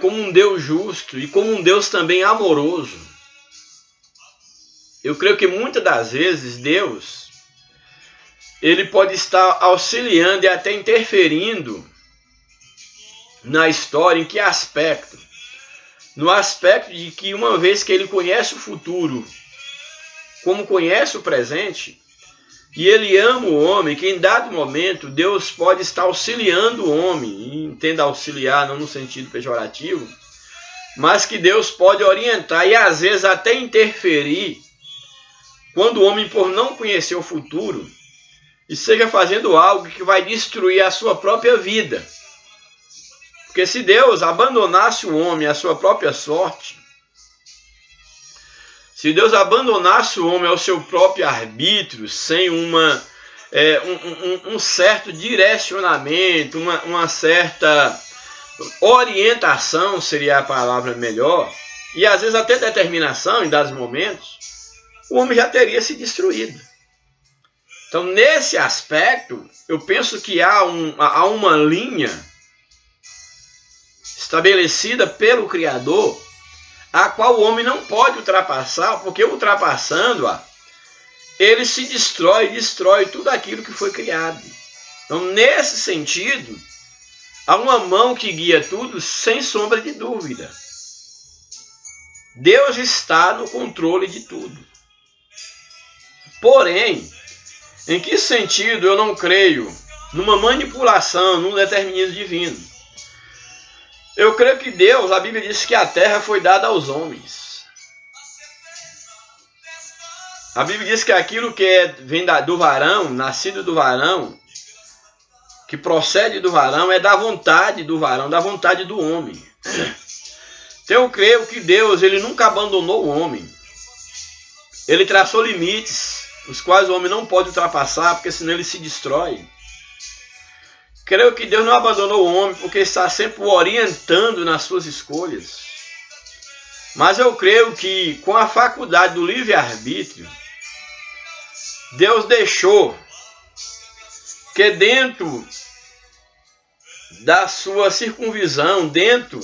como um Deus justo e como um Deus também amoroso. Eu creio que muitas das vezes Deus, ele pode estar auxiliando e até interferindo na história. Em que aspecto? No aspecto de que uma vez que ele conhece o futuro, como conhece o presente, e ele ama o homem, que em dado momento Deus pode estar auxiliando o homem, e entenda auxiliar não no sentido pejorativo, mas que Deus pode orientar e às vezes até interferir, quando o homem, por não conhecer o futuro, esteja fazendo algo que vai destruir a sua própria vida. Porque se Deus abandonasse o homem à sua própria sorte, se Deus abandonasse o homem ao seu próprio arbítrio, sem um certo direcionamento, uma certa orientação, seria a palavra melhor, e às vezes até determinação em dados momentos, o homem já teria se destruído. Então, nesse aspecto, eu penso que há uma linha estabelecida pelo Criador, a qual o homem não pode ultrapassar, porque ultrapassando-a, ele se destrói tudo aquilo que foi criado. Então, nesse sentido, há uma mão que guia tudo sem sombra de dúvida. Deus está no controle de tudo. Porém, em que sentido eu não creio numa manipulação, num determinismo divino? Eu creio que Deus, a Bíblia diz que a terra foi dada aos homens. A Bíblia diz que aquilo que vem do varão, nascido do varão, que procede do varão, é da vontade do varão, da vontade do homem. Então eu creio que Deus, ele nunca abandonou o homem. Ele traçou limites, os quais o homem não pode ultrapassar, porque senão ele se destrói. Creio que Deus não abandonou o homem, porque está sempre o orientando nas suas escolhas. Mas eu creio que com a faculdade do livre-arbítrio, Deus deixou que dentro da sua circunvisão, dentro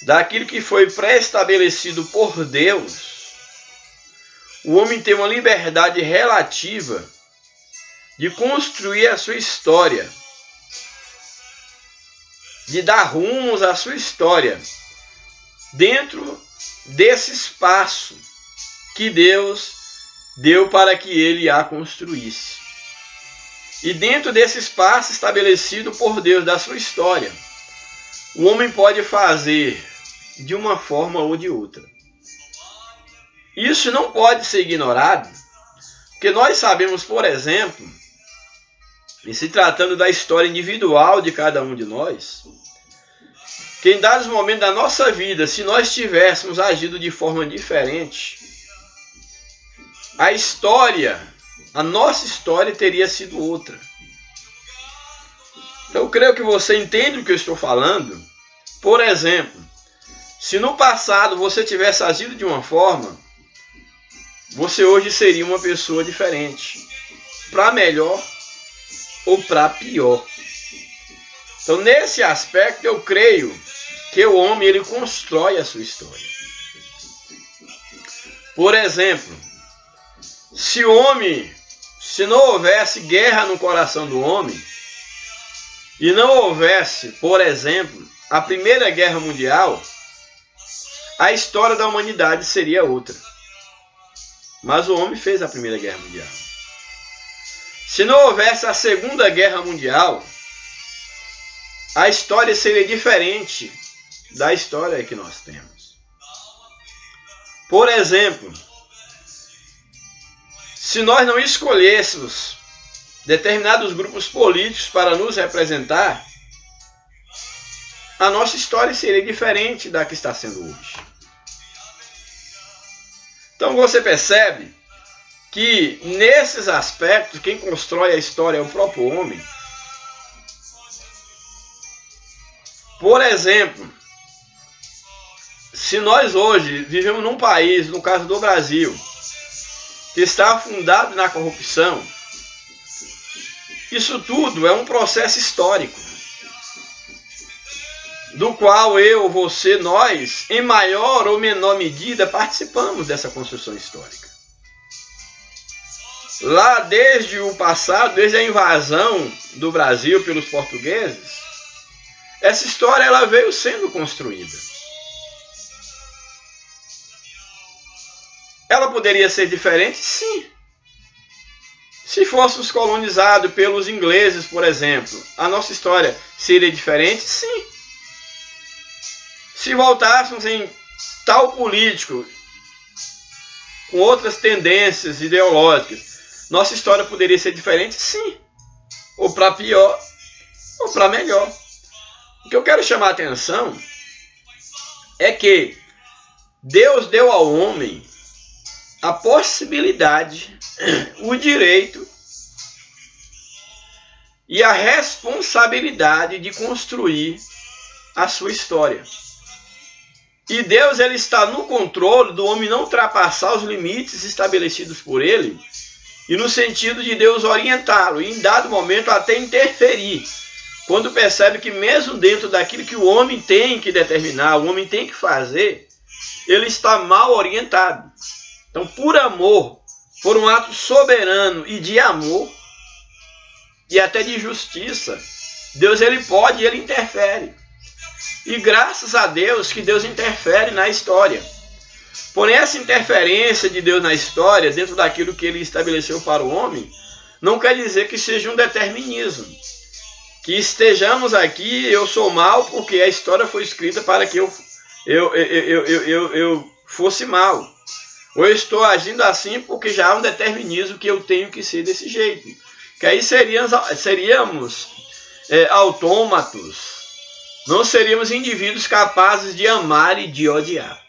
daquilo que foi pré-estabelecido por Deus, o homem tem uma liberdade relativa de construir a sua história, de dar rumos à sua história, dentro desse espaço que Deus deu para que ele a construísse. E dentro desse espaço estabelecido por Deus da sua história, o homem pode fazer de uma forma ou de outra. Isso não pode ser ignorado, porque nós sabemos, por exemplo, em se tratando da história individual de cada um de nós, que em dados momentos da nossa vida, se nós tivéssemos agido de forma diferente, a nossa história teria sido outra. Então eu creio que você entende o que eu estou falando. Por exemplo, se no passado você tivesse agido de uma forma, você hoje seria uma pessoa diferente, para melhor ou para pior. Então, nesse aspecto, eu creio que o homem ele constrói a sua história. Por exemplo, se não houvesse guerra no coração do homem, e não houvesse, por exemplo, a Primeira Guerra Mundial, a história da humanidade seria outra. Mas o homem fez a Primeira Guerra Mundial. Se não houvesse a Segunda Guerra Mundial, a história seria diferente da história que nós temos. Por exemplo, se nós não escolhêssemos determinados grupos políticos para nos representar, a nossa história seria diferente da que está sendo hoje. Então você percebe que nesses aspectos, quem constrói a história é o próprio homem. Por exemplo, se nós hoje vivemos num país, no caso do Brasil, que está afundado na corrupção, isso tudo é um processo histórico, do qual eu, você, nós, em maior ou menor medida, participamos dessa construção histórica. Lá desde o passado, desde a invasão do Brasil pelos portugueses, essa história ela veio sendo construída. Ela poderia ser diferente? Sim. Se fôssemos colonizados pelos ingleses, por exemplo, a nossa história seria diferente? Sim. Se voltássemos em tal político com outras tendências ideológicas, nossa história poderia ser diferente? Sim. Ou para pior, ou para melhor. O que eu quero chamar a atenção é que Deus deu ao homem a possibilidade, o direito e a responsabilidade de construir a sua história. E Deus ele está no controle do homem não ultrapassar os limites estabelecidos por ele, e no sentido de Deus orientá-lo, e em dado momento até interferir, quando percebe que mesmo dentro daquilo que o homem tem que determinar, o homem tem que fazer, ele está mal orientado. Então, por amor, por um ato soberano e de amor, e até de justiça, Deus ele pode e ele interfere. E graças a Deus que Deus interfere na história. Porém, essa interferência de Deus na história, dentro daquilo que ele estabeleceu para o homem, não quer dizer que seja um determinismo. Que estejamos aqui, eu sou mal porque a história foi escrita para que eu fosse mal. Ou eu estou agindo assim porque já há um determinismo que eu tenho que ser desse jeito. Que aí seríamos autômatos. Não seríamos indivíduos capazes de amar e de odiar.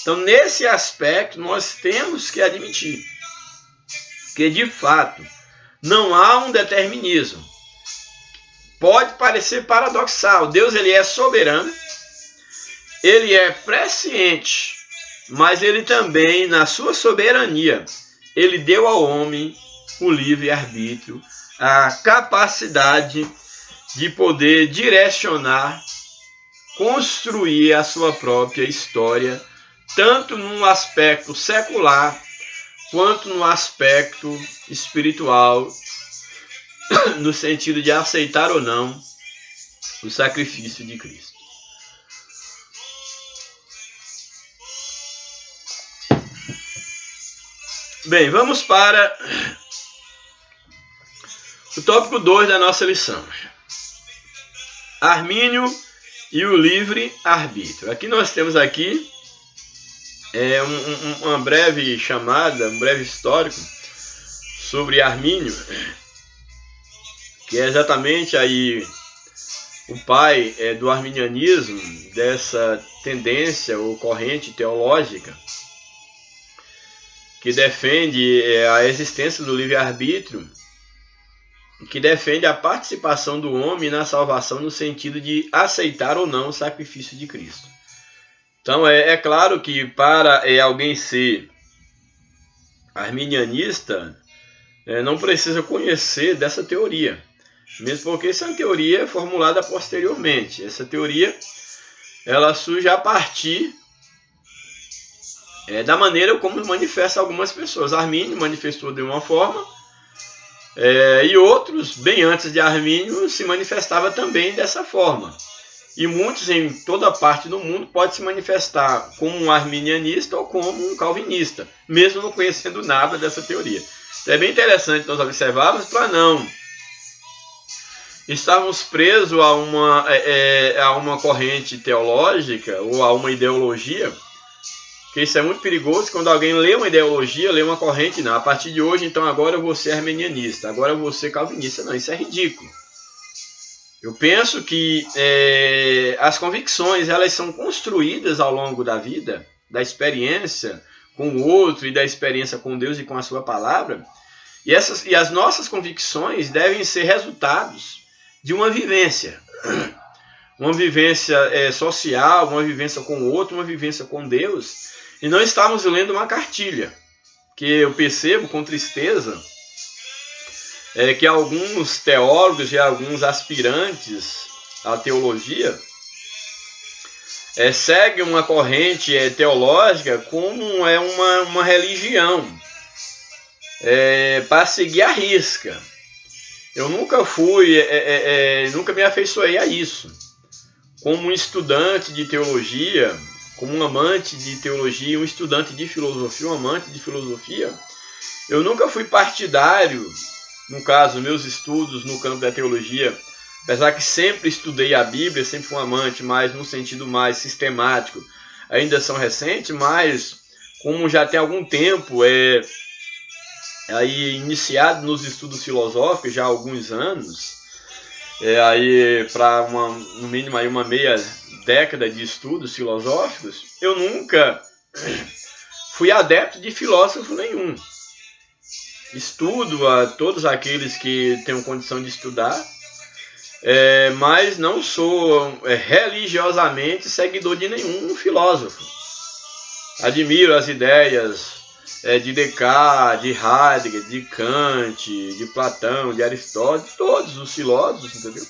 Então, nesse aspecto, nós temos que admitir que, de fato, não há um determinismo. Pode parecer paradoxal. Deus ele é soberano, ele é presciente, mas ele também, na sua soberania, ele deu ao homem o livre-arbítrio, a capacidade de poder direcionar, construir a sua própria história, tanto num aspecto secular, quanto no aspecto espiritual, no sentido de aceitar ou não o sacrifício de Cristo. Bem, vamos para o tópico 2 da nossa lição. Armínio e o livre-arbítrio. Aqui nós temos aqui uma breve chamada, um breve histórico sobre Armínio, que é exatamente aí o pai do arminianismo, dessa tendência ou corrente teológica que defende a existência do livre-arbítrio, que defende a participação do homem na salvação no sentido de aceitar ou não o sacrifício de Cristo. Então é claro que para alguém ser arminianista, não precisa conhecer dessa teoria, mesmo porque essa é uma teoria formulada posteriormente. Essa teoria ela surge a partir da maneira como manifesta algumas pessoas. Armínio manifestou de uma forma, e outros, bem antes de Armínio, se manifestava também dessa forma. E muitos em toda parte do mundo podem se manifestar como um arminianista ou como um calvinista, mesmo não conhecendo nada dessa teoria. Então é bem interessante nós observarmos para não estarmos presos a uma corrente teológica ou a uma ideologia Porque isso é muito perigoso quando alguém lê uma ideologia, lê uma corrente, não. A partir de hoje, então agora eu vou ser arminianista, agora eu vou ser calvinista. Não, isso é ridículo. Eu penso que as convicções, elas são construídas ao longo da vida, da experiência com o outro e da experiência com Deus e com a sua palavra. E as nossas convicções devem ser resultados de uma vivência. Uma vivência social, uma vivência com o outro, uma vivência com Deus. E não estamos lendo uma cartilha. Que eu percebo com tristeza que alguns teólogos e alguns aspirantes à teologia seguem uma corrente teológica como uma religião, para seguir à risca. Eu nunca nunca me afeiçoei a isso. Como um estudante de teologia, como um amante de teologia, um estudante de filosofia, um amante de filosofia, eu nunca fui partidário, no caso, meus estudos no campo da teologia, apesar que sempre estudei a Bíblia, sempre fui um amante, mas no sentido mais sistemático, ainda são recentes, mas como já tem algum tempo aí iniciado nos estudos filosóficos, já há alguns anos, aí para no mínimo aí uma meia década de estudos filosóficos, eu nunca fui adepto de filósofo nenhum. Estudo a todos aqueles que tenham condição de estudar, mas não sou religiosamente seguidor de nenhum filósofo. Admiro as ideias de Descartes, de Heidegger, de Kant, de Platão, de Aristóteles, todos os filósofos, entendeu?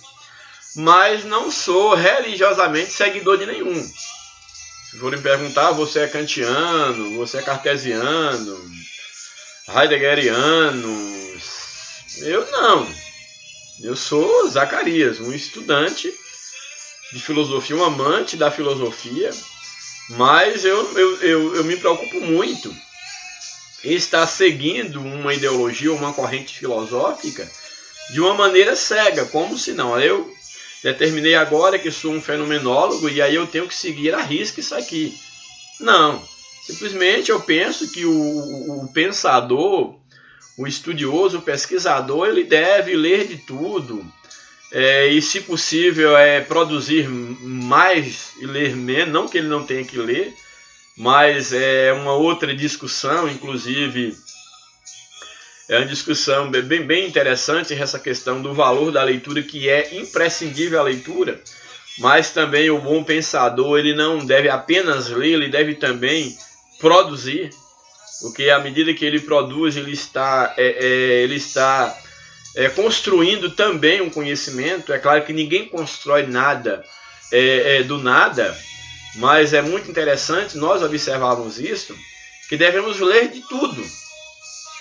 Mas não sou religiosamente seguidor de nenhum. Se forem perguntar, você é kantiano, você é cartesiano, heideggeriano? Eu não. Eu sou Zacarias, um estudante de filosofia, um amante da filosofia, mas eu me preocupo muito em estar seguindo uma ideologia ou uma corrente filosófica de uma maneira cega, como se não. Eu determinei agora que sou um fenomenólogo e aí eu tenho que seguir à risca isso aqui. Não. Simplesmente eu penso que o pensador, o estudioso, o pesquisador, ele deve ler de tudo e, se possível, produzir mais e ler menos. Não que ele não tenha que ler, mas é uma outra discussão, inclusive, é uma discussão bem interessante essa questão do valor da leitura, que é imprescindível a leitura, mas também o bom pensador, ele não deve apenas ler, ele deve também produzir, porque à medida que ele produz, ele está construindo também um conhecimento. É claro que ninguém constrói nada do nada, mas é muito interessante nós observarmos isso, que devemos ler de tudo,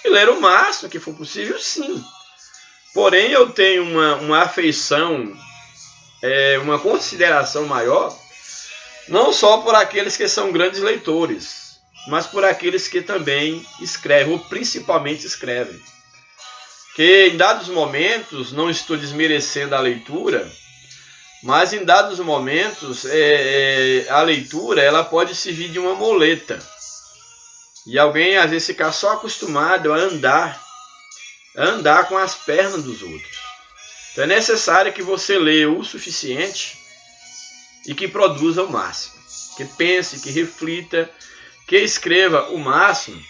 e ler o máximo que for possível, sim. Porém, eu tenho uma afeição, uma consideração maior, não só por aqueles que são grandes leitores, mas por aqueles que também escrevem, ou principalmente escrevem. Que em dados momentos, não estou desmerecendo a leitura, mas em dados momentos a leitura ela pode servir de uma muleta. E alguém às vezes ficar só acostumado a andar com as pernas dos outros. Então é necessário que você leia o suficiente e que produza o máximo. Que pense, que reflita, que escreva o máximo,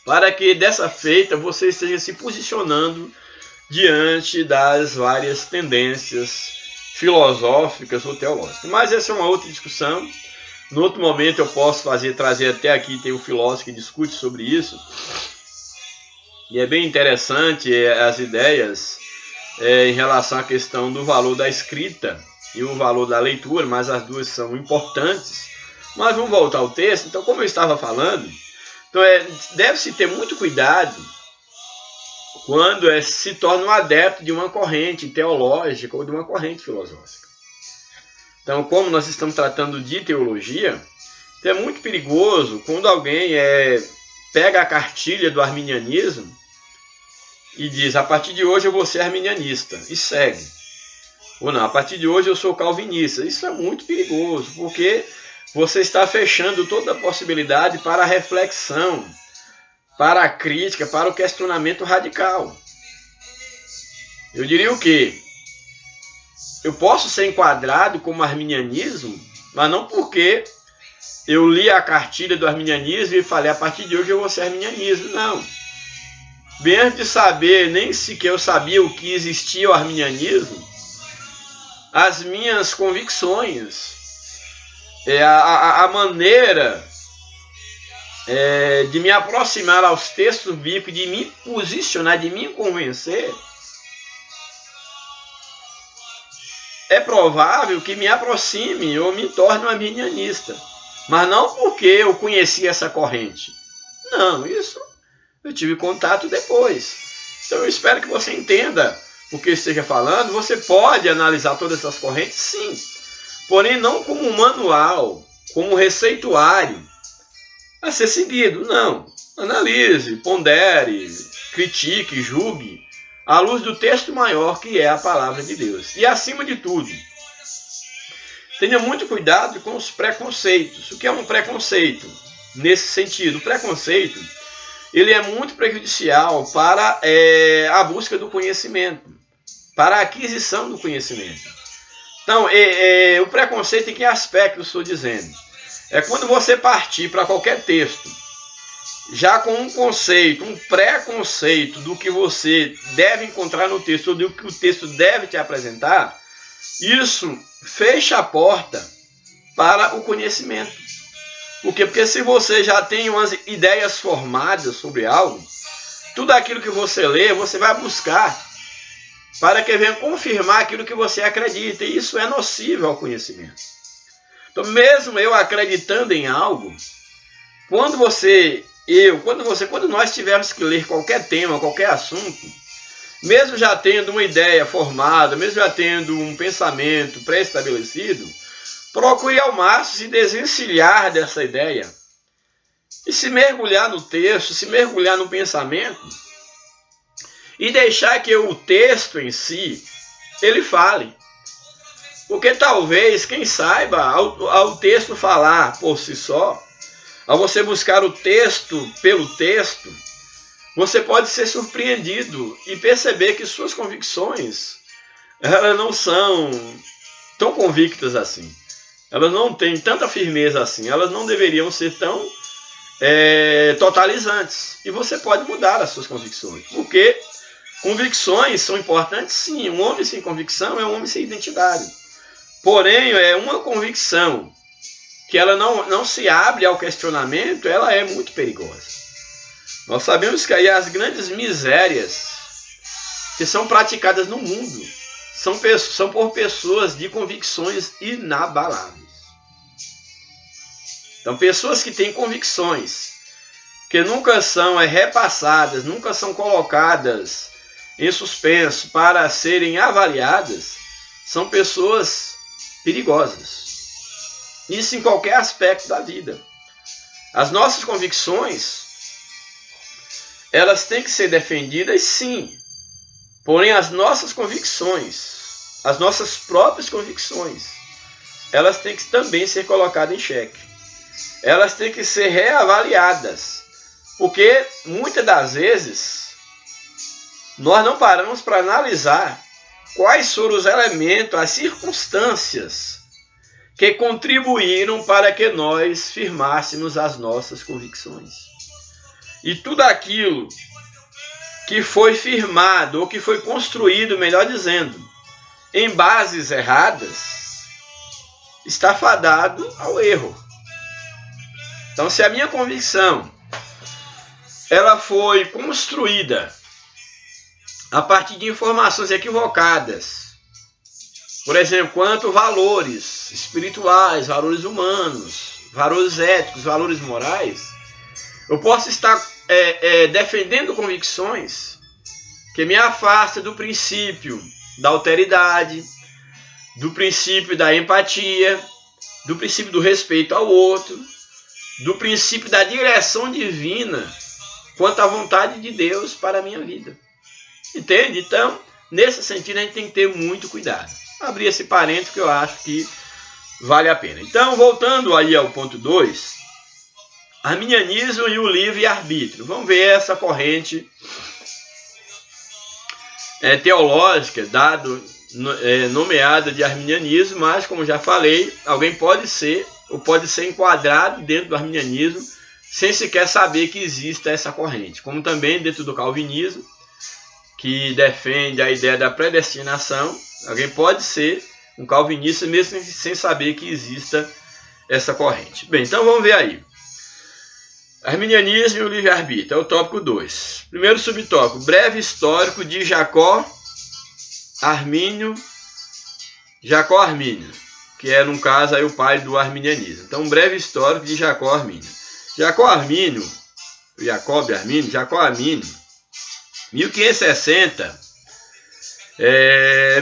para que dessa feita você esteja se posicionando diante das várias tendências filosóficas ou teológicas. Mas essa é uma outra discussão. No outro momento eu posso trazer até aqui, tem um filósofo que discute sobre isso. E é bem interessante as ideias em relação à questão do valor da escrita e o valor da leitura, mas as duas são importantes. Mas vamos voltar ao texto. Então, como eu estava falando, então deve-se ter muito cuidado quando se torna um adepto de uma corrente teológica ou de uma corrente filosófica. Então, como nós estamos tratando de teologia, então é muito perigoso quando alguém pega a cartilha do arminianismo e diz: a partir de hoje eu vou ser arminianista, e segue. Ou não, a partir de hoje eu sou calvinista. Isso é muito perigoso, porque você está fechando toda a possibilidade para a reflexão, para a crítica, para o questionamento radical. Eu diria o quê? Eu posso ser enquadrado como arminianismo, mas não porque eu li a cartilha do arminianismo e falei, a partir de hoje eu vou ser arminianismo. Não. Bem antes de saber, nem sequer eu sabia o que existia o arminianismo, as minhas convicções, a maneira de me aproximar aos textos bíblicos, de me posicionar, de me convencer, é provável que me aproxime ou me torne um arminianista. Mas não porque eu conheci essa corrente. Não, isso eu tive contato depois. Então eu espero que você entenda o que eu esteja falando. Você pode analisar todas essas correntes, sim. Porém, não como um manual, como um receituário a ser seguido. Não. Analise, pondere, critique, julgue à luz do texto maior que é a palavra de Deus. E acima de tudo, tenha muito cuidado com os preconceitos. O que é um preconceito? Nesse sentido, o preconceito ele é muito prejudicial para a busca do conhecimento, para a aquisição do conhecimento. Então, o preconceito em que aspecto eu estou dizendo? É quando você partir para qualquer texto, já com um conceito, um preconceito do que você deve encontrar no texto, ou do que o texto deve te apresentar, isso fecha a porta para o conhecimento. Por quê? Porque se você já tem umas ideias formadas sobre algo, tudo aquilo que você lê, você vai buscar para que venha confirmar aquilo que você acredita. E isso é nocivo ao conhecimento. Então, mesmo eu acreditando em algo, quando nós tivermos que ler qualquer tema, qualquer assunto, mesmo já tendo uma ideia formada, mesmo já tendo um pensamento pré-estabelecido, procure ao máximo se desvencilhar dessa ideia e se mergulhar no texto, se mergulhar no pensamento e deixar que o texto em si, ele fale. Porque talvez, quem saiba, ao texto falar por si só, ao você buscar o texto pelo texto, você pode ser surpreendido e perceber que suas convicções, elas não são tão convictas assim. Elas não têm tanta firmeza assim. Elas não deveriam ser tão totalizantes. E você pode mudar as suas convicções. Porque convicções são importantes, sim. Um homem sem convicção é um homem sem identidade. Porém, uma convicção que ela não se abre ao questionamento, ela é muito perigosa. Nós sabemos que aí as grandes misérias que são praticadas no mundo são por pessoas de convicções inabaláveis. Então, pessoas que têm convicções que nunca são repassadas, nunca são colocadas em suspenso para serem avaliadas, são pessoas perigosas. Isso em qualquer aspecto da vida. As nossas convicções, elas têm que ser defendidas, sim. Porém, as nossas convicções, as nossas próprias convicções, elas têm que também ser colocadas em xeque. Elas têm que ser reavaliadas. Porque, muitas das vezes, nós não paramos para analisar quais foram os elementos, as circunstâncias que contribuíram para que nós firmássemos as nossas convicções. E tudo aquilo que foi firmado, ou que foi construído, melhor dizendo, em bases erradas, está fadado ao erro. Então, se a minha convicção ela foi construída a partir de informações equivocadas, por exemplo, quanto valores espirituais, valores humanos, valores éticos, valores morais, eu posso estar defendendo convicções que me afastam do princípio da alteridade, do princípio da empatia, do princípio do respeito ao outro, do princípio da direção divina quanto à vontade de Deus para a minha vida. Entende? Então, nesse sentido, a gente tem que ter muito cuidado. Abrir esse parênteses que eu acho que vale a pena. Então, voltando aí ao ponto 2, arminianismo e o livre-arbítrio. Vamos ver essa corrente teológica, nomeada de arminianismo, mas, como já falei, alguém pode ser enquadrado dentro do arminianismo sem sequer saber que exista essa corrente, como também dentro do calvinismo, que defende a ideia da predestinação. Alguém pode ser um calvinista mesmo sem saber que exista essa corrente. Bem, então vamos ver aí. Arminianismo e o livre-arbítrio, é o tópico 2. Primeiro subtópico, breve histórico de Jacó Armínio, que é, no caso, aí, o pai do arminianismo. Então, um breve histórico de Jacó Armínio. Jacó Armínio, 1560,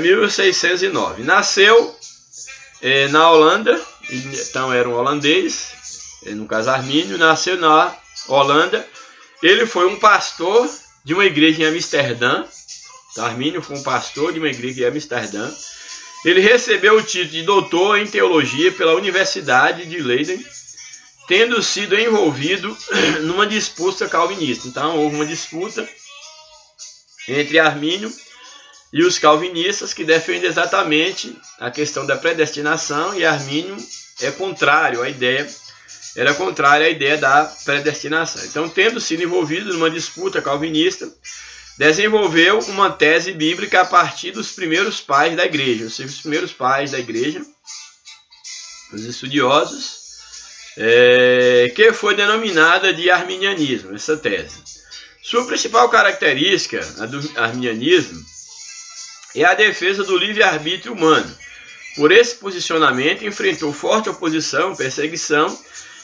1609. Nasceu na Holanda, então era um holandês, no caso Armínio, nasceu na Holanda. Ele foi um pastor de uma igreja em Amsterdã. Armínio foi um pastor de uma igreja em Amsterdã. Ele recebeu o título de doutor em teologia pela Universidade de Leiden, tendo sido envolvido numa disputa calvinista. Então, houve uma disputa entre Armínio e os calvinistas, que defendem exatamente a questão da predestinação, e Armínio era contrário à ideia da predestinação. Então, tendo sido envolvido numa disputa calvinista, desenvolveu uma tese bíblica a partir dos primeiros pais da igreja. Ou seja, os primeiros pais da igreja, os estudiosos, que foi denominada de arminianismo, essa tese. Sua principal característica, a do arminianismo, é a defesa do livre-arbítrio humano. Por esse posicionamento, enfrentou forte oposição, perseguição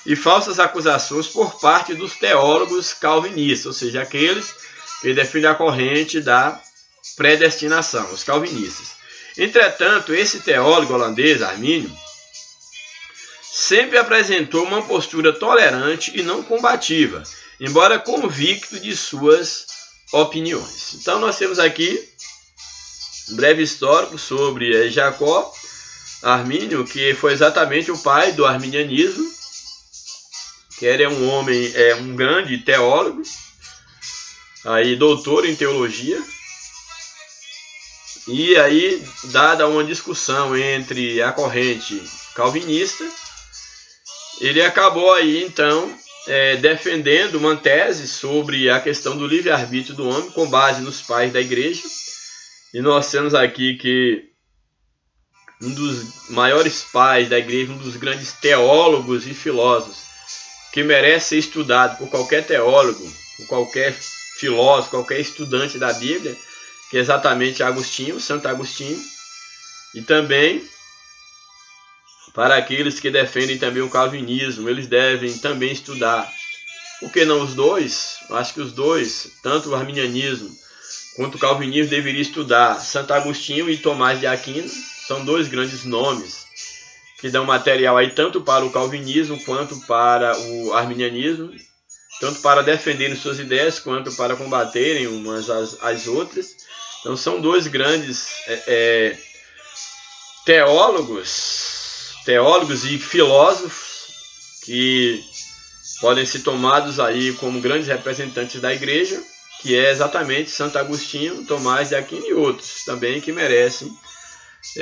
e falsas acusações por parte dos teólogos calvinistas, ou seja, aqueles que defendem a corrente da predestinação, os calvinistas. Entretanto, esse teólogo holandês, Armínio, sempre apresentou uma postura tolerante e não combativa, embora convicto de suas opiniões. Então, nós temos aqui um breve histórico sobre Jacó Armínio, que foi exatamente o pai do arminianismo, que era um homem, um grande teólogo, aí doutor em teologia. E aí, dada uma discussão entre a corrente calvinista, ele acabou aí, então, defendendo uma tese sobre a questão do livre-arbítrio do homem, com base nos pais da igreja. E nós temos aqui que um dos maiores pais da igreja, um dos grandes teólogos e filósofos, que merece ser estudado por qualquer teólogo, por qualquer filósofo, qualquer estudante da Bíblia, que é exatamente Agostinho, Santo Agostinho. E também, para aqueles que defendem também o calvinismo, eles devem também estudar. Por que não os dois? Eu acho que os dois, tanto o arminianismo quanto o calvinismo, deveriam estudar Santo Agostinho e Tomás de Aquino. São dois grandes nomes que dão material aí tanto para o calvinismo quanto para o arminianismo, tanto para defenderem suas ideias quanto para combaterem umas às outras. Então são dois grandes teólogos e filósofos que podem ser tomados aí como grandes representantes da igreja, que é exatamente Santo Agostinho, Tomás de Aquino e outros também que merecem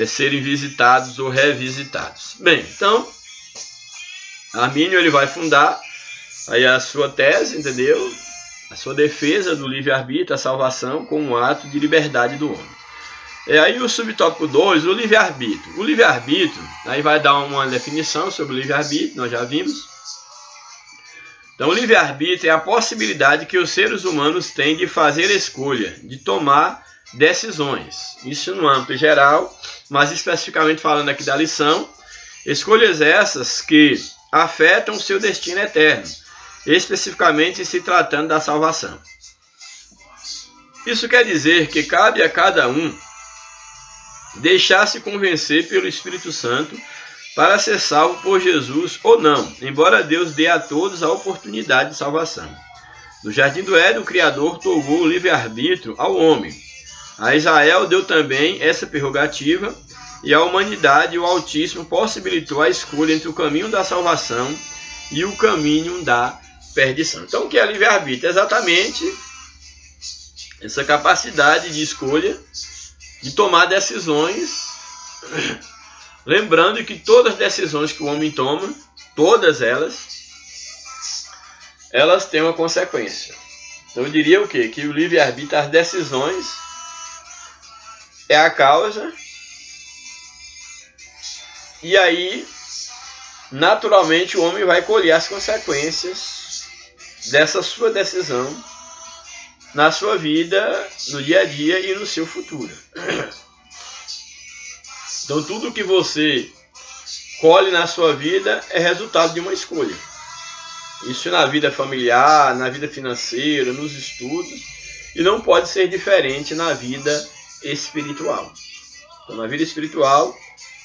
serem visitados ou revisitados. Bem, então, Armínio ele vai fundar aí a sua tese, entendeu? A sua defesa do livre-arbítrio, a salvação, como um ato de liberdade do homem. Aí o subtópico 2, o livre-arbítrio. O livre-arbítrio, aí vai dar uma definição sobre o livre-arbítrio, nós já vimos. Então, o livre-arbítrio é a possibilidade que os seres humanos têm de fazer escolha, de tomar decisões. Isso no âmbito geral, mas especificamente falando aqui da lição, escolhas essas que afetam o seu destino eterno, especificamente se tratando da salvação. Isso quer dizer que cabe a cada um deixar-se convencer pelo Espírito Santo para ser salvo por Jesus ou não, embora Deus dê a todos a oportunidade de salvação. No Jardim do Éden, o Criador otorgou o livre-arbítrio ao homem. A Israel deu também essa prerrogativa e a humanidade, o Altíssimo, possibilitou a escolha entre o caminho da salvação e o caminho da perdição. Então, o que é livre-arbítrio? Exatamente essa capacidade de escolha, de tomar decisões, lembrando que todas as decisões que o homem toma, todas elas têm uma consequência. Então eu diria o quê? Que o livre-arbítrio, as decisões, é a causa, e aí, naturalmente, o homem vai colher as consequências dessa sua decisão na sua vida, no dia a dia e no seu futuro. Então tudo que você colhe na sua vida é resultado de uma escolha. Isso na vida familiar, na vida financeira, nos estudos, e não pode ser diferente na vida espiritual. Então na vida espiritual,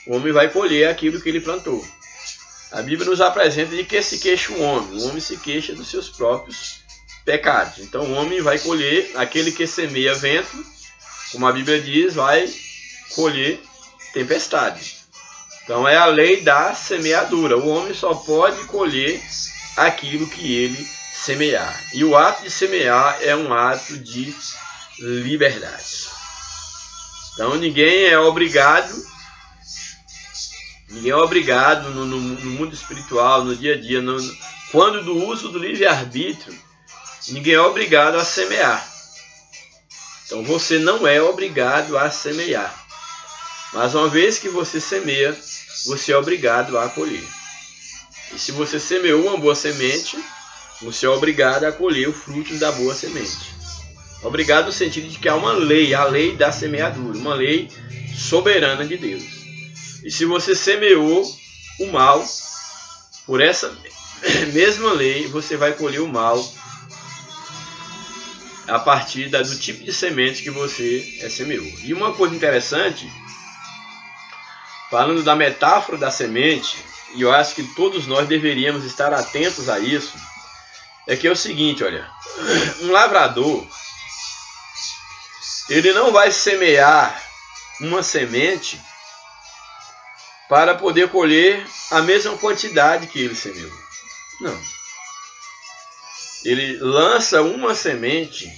o homem vai colher aquilo que ele plantou. A Bíblia nos apresenta de que se queixa o homem se queixa dos seus próprios pecados. Então o homem vai colher, aquele que semeia vento, como a Bíblia diz, vai colher tempestade. Então é a lei da semeadura. O homem só pode colher aquilo que ele semear. E o ato de semear é um ato de liberdade. Então ninguém é obrigado no mundo espiritual, no dia a dia, quando do uso do livre-arbítrio, ninguém é obrigado a semear. Então você não é obrigado a semear. Mas uma vez que você semeia, você é obrigado a colher. E se você semeou uma boa semente, você é obrigado a colher o fruto da boa semente. Obrigado no sentido de que há uma lei, a lei da semeadura, uma lei soberana de Deus. E se você semeou o mal, por essa mesma lei, você vai colher o mal a partir do tipo de semente que você semeou. E uma coisa interessante, falando da metáfora da semente, e eu acho que todos nós deveríamos estar atentos a isso, é que é o seguinte, olha, um lavrador, ele não vai semear uma semente para poder colher a mesma quantidade que ele semeou. Não. Ele lança uma semente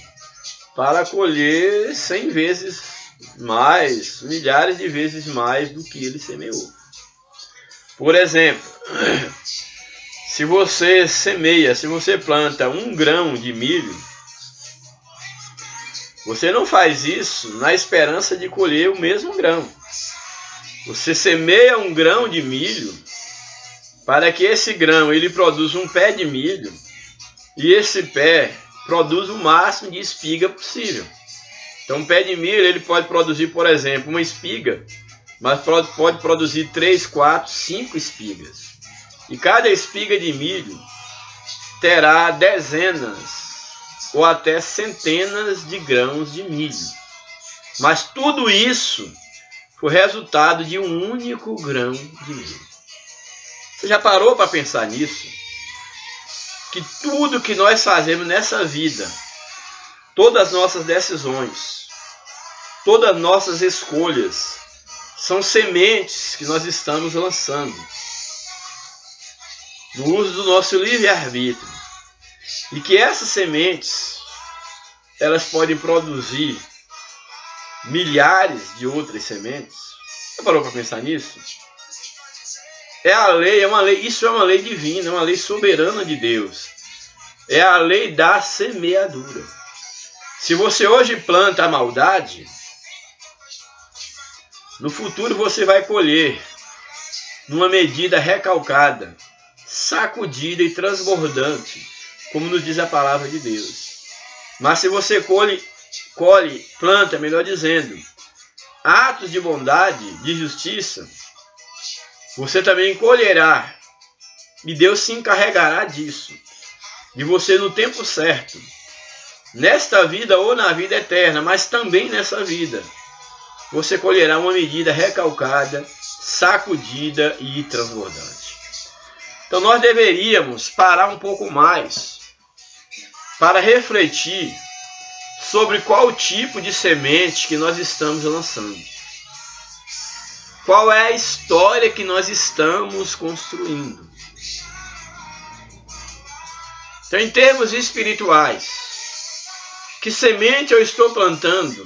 para colher 100 vezes mais, milhares de vezes mais do que ele semeou. Por exemplo, se você semeia, se você planta 1 grão de milho, você não faz isso na esperança de colher o mesmo grão. Você semeia 1 grão de milho para que esse grão ele produza um pé de milho e esse pé produza o máximo de espiga possível. Então um pé de milho ele pode produzir, por exemplo, uma espiga, mas pode produzir 3, 4, 5 espigas. E cada espiga de milho terá dezenas ou até centenas de grãos de milho. Mas tudo isso foi resultado de um único grão de milho. Você já parou para pensar nisso? Que tudo que nós fazemos nessa vida, todas as nossas decisões, todas as nossas escolhas, são sementes que nós estamos lançando no uso do nosso livre-arbítrio. E que essas sementes, elas podem produzir milhares de outras sementes. Você parou para pensar nisso? É a lei, é uma lei, isso é uma lei divina, é uma lei soberana de Deus. É a lei da semeadura. Se você hoje planta a maldade, no futuro você vai colher numa medida recalcada, sacudida e transbordante, como nos diz a palavra de Deus. Mas se você planta, melhor dizendo, atos de bondade, de justiça, você também colherá. E Deus se encarregará disso. De você no tempo certo. Nesta vida ou na vida eterna, mas também nessa vida. Você colherá uma medida recalcada, sacudida e transbordante. Então nós deveríamos parar um pouco mais para refletir sobre qual tipo de semente que nós estamos lançando. Qual é a história que nós estamos construindo? Então, em termos espirituais, que semente eu estou plantando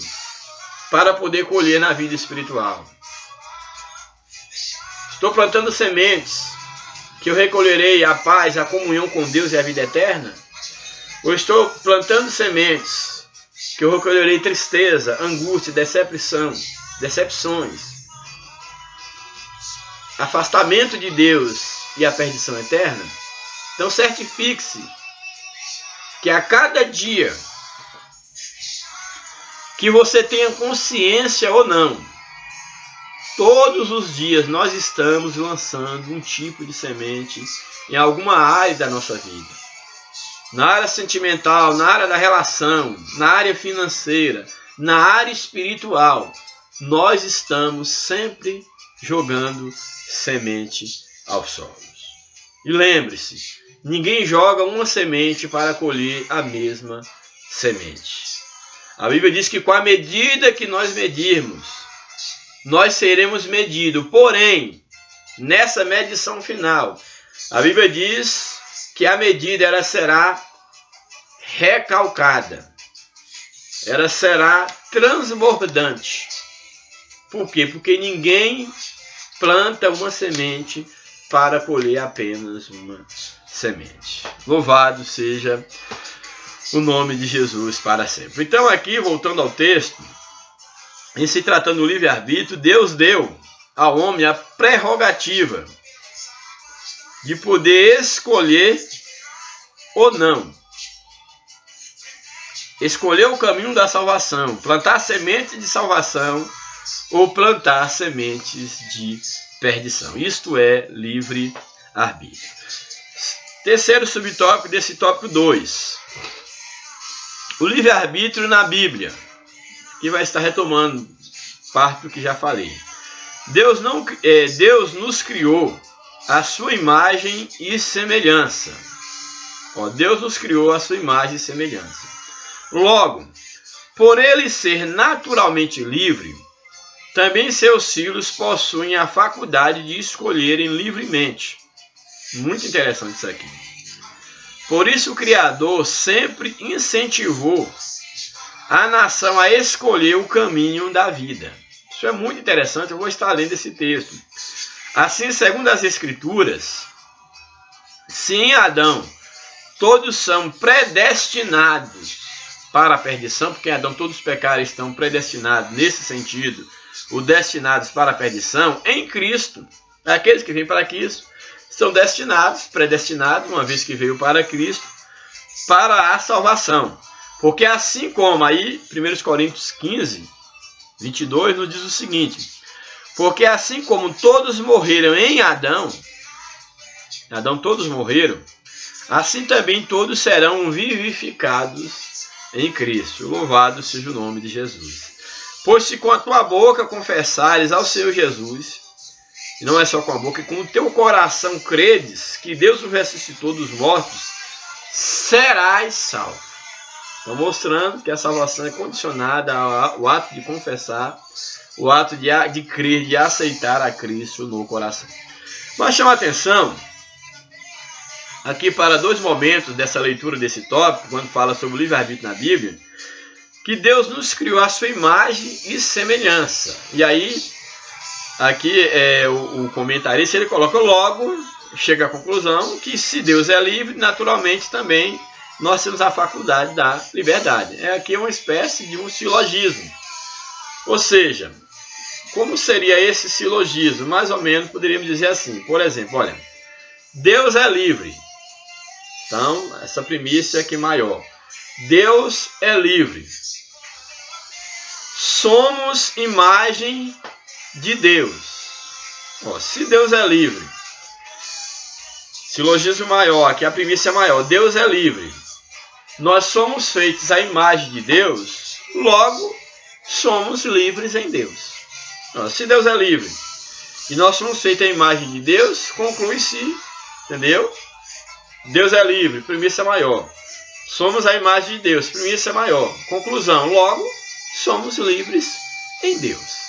para poder colher na vida espiritual? Estou plantando sementes que eu recolherei a paz, a comunhão com Deus e a vida eterna? Ou estou plantando sementes que eu recolherei tristeza, angústia, decepções, afastamento de Deus e a perdição eterna? Então certifique-se que a cada dia que você tenha consciência ou não, todos os dias nós estamos lançando um tipo de semente em alguma área da nossa vida. Na área sentimental, na área da relação, na área financeira, na área espiritual, nós estamos sempre jogando semente aos solos. E lembre-se, ninguém joga uma semente para colher a mesma semente. A Bíblia diz que com a medida que nós medirmos, nós seremos medidos. Porém, nessa medição final, a Bíblia diz que a medida ela será recalcada. Ela será transbordante. Por quê? Porque ninguém planta uma semente para colher apenas uma semente. Louvado seja o nome de Jesus para sempre. Então aqui, voltando ao texto, em se tratando do livre-arbítrio, Deus deu ao homem a prerrogativa de poder escolher ou não. Escolher o caminho da salvação, plantar sementes de salvação ou plantar sementes de perdição. Isto é livre-arbítrio. Terceiro subtópico desse tópico 2. O livre-arbítrio na Bíblia, que vai estar retomando parte do que já falei. Deus nos criou a sua imagem e semelhança. Deus nos criou a sua imagem e semelhança. Logo, por ele ser naturalmente livre, também seus filhos possuem a faculdade de escolherem livremente. Muito interessante isso aqui. Por isso o Criador sempre incentivou a nação a escolher o caminho da vida. Isso é muito interessante, eu vou estar lendo esse texto. Assim, segundo as Escrituras, se em Adão todos são predestinados para a perdição, porque em Adão todos os pecados estão predestinados nesse sentido, os destinados para a perdição, em Cristo, aqueles que vêm para Cristo, são destinados, predestinados, uma vez que veio para Cristo, para a salvação. Porque assim como aí, 1 Coríntios 15, 22, nos diz o seguinte: porque assim como todos morreram em Adão todos morreram, assim também todos serão vivificados em Cristo. Louvado seja o nome de Jesus. Pois se com a tua boca confessares ao Senhor Jesus, e não é só com a boca, e com o teu coração credes que Deus o ressuscitou dos mortos, serás salvo. Estou mostrando que a salvação é condicionada ao ato de confessar, o ato de crer, de aceitar a Cristo no coração. Mas chama a atenção aqui para dois momentos dessa leitura desse tópico, quando fala sobre o livre-arbítrio na Bíblia, que Deus nos criou a sua imagem e semelhança. E aí, aqui o comentarista ele coloca logo, chega à conclusão que se Deus é livre, naturalmente também nós temos a faculdade da liberdade. Aqui uma espécie de um silogismo. Ou seja, como seria esse silogismo? Mais ou menos poderíamos dizer assim, por exemplo, olha, Deus é livre. Então, essa primícia aqui maior. Deus é livre. Somos imagem de Deus. Se Deus é livre, silogismo maior, aqui a primícia maior, Deus é livre. Nós somos feitos à imagem de Deus, logo somos livres em Deus. Se Deus é livre e nós somos feitos à imagem de Deus, conclui-se, entendeu? Deus é livre, primícia maior. Somos a imagem de Deus, primícia maior. Conclusão, logo somos livres em Deus.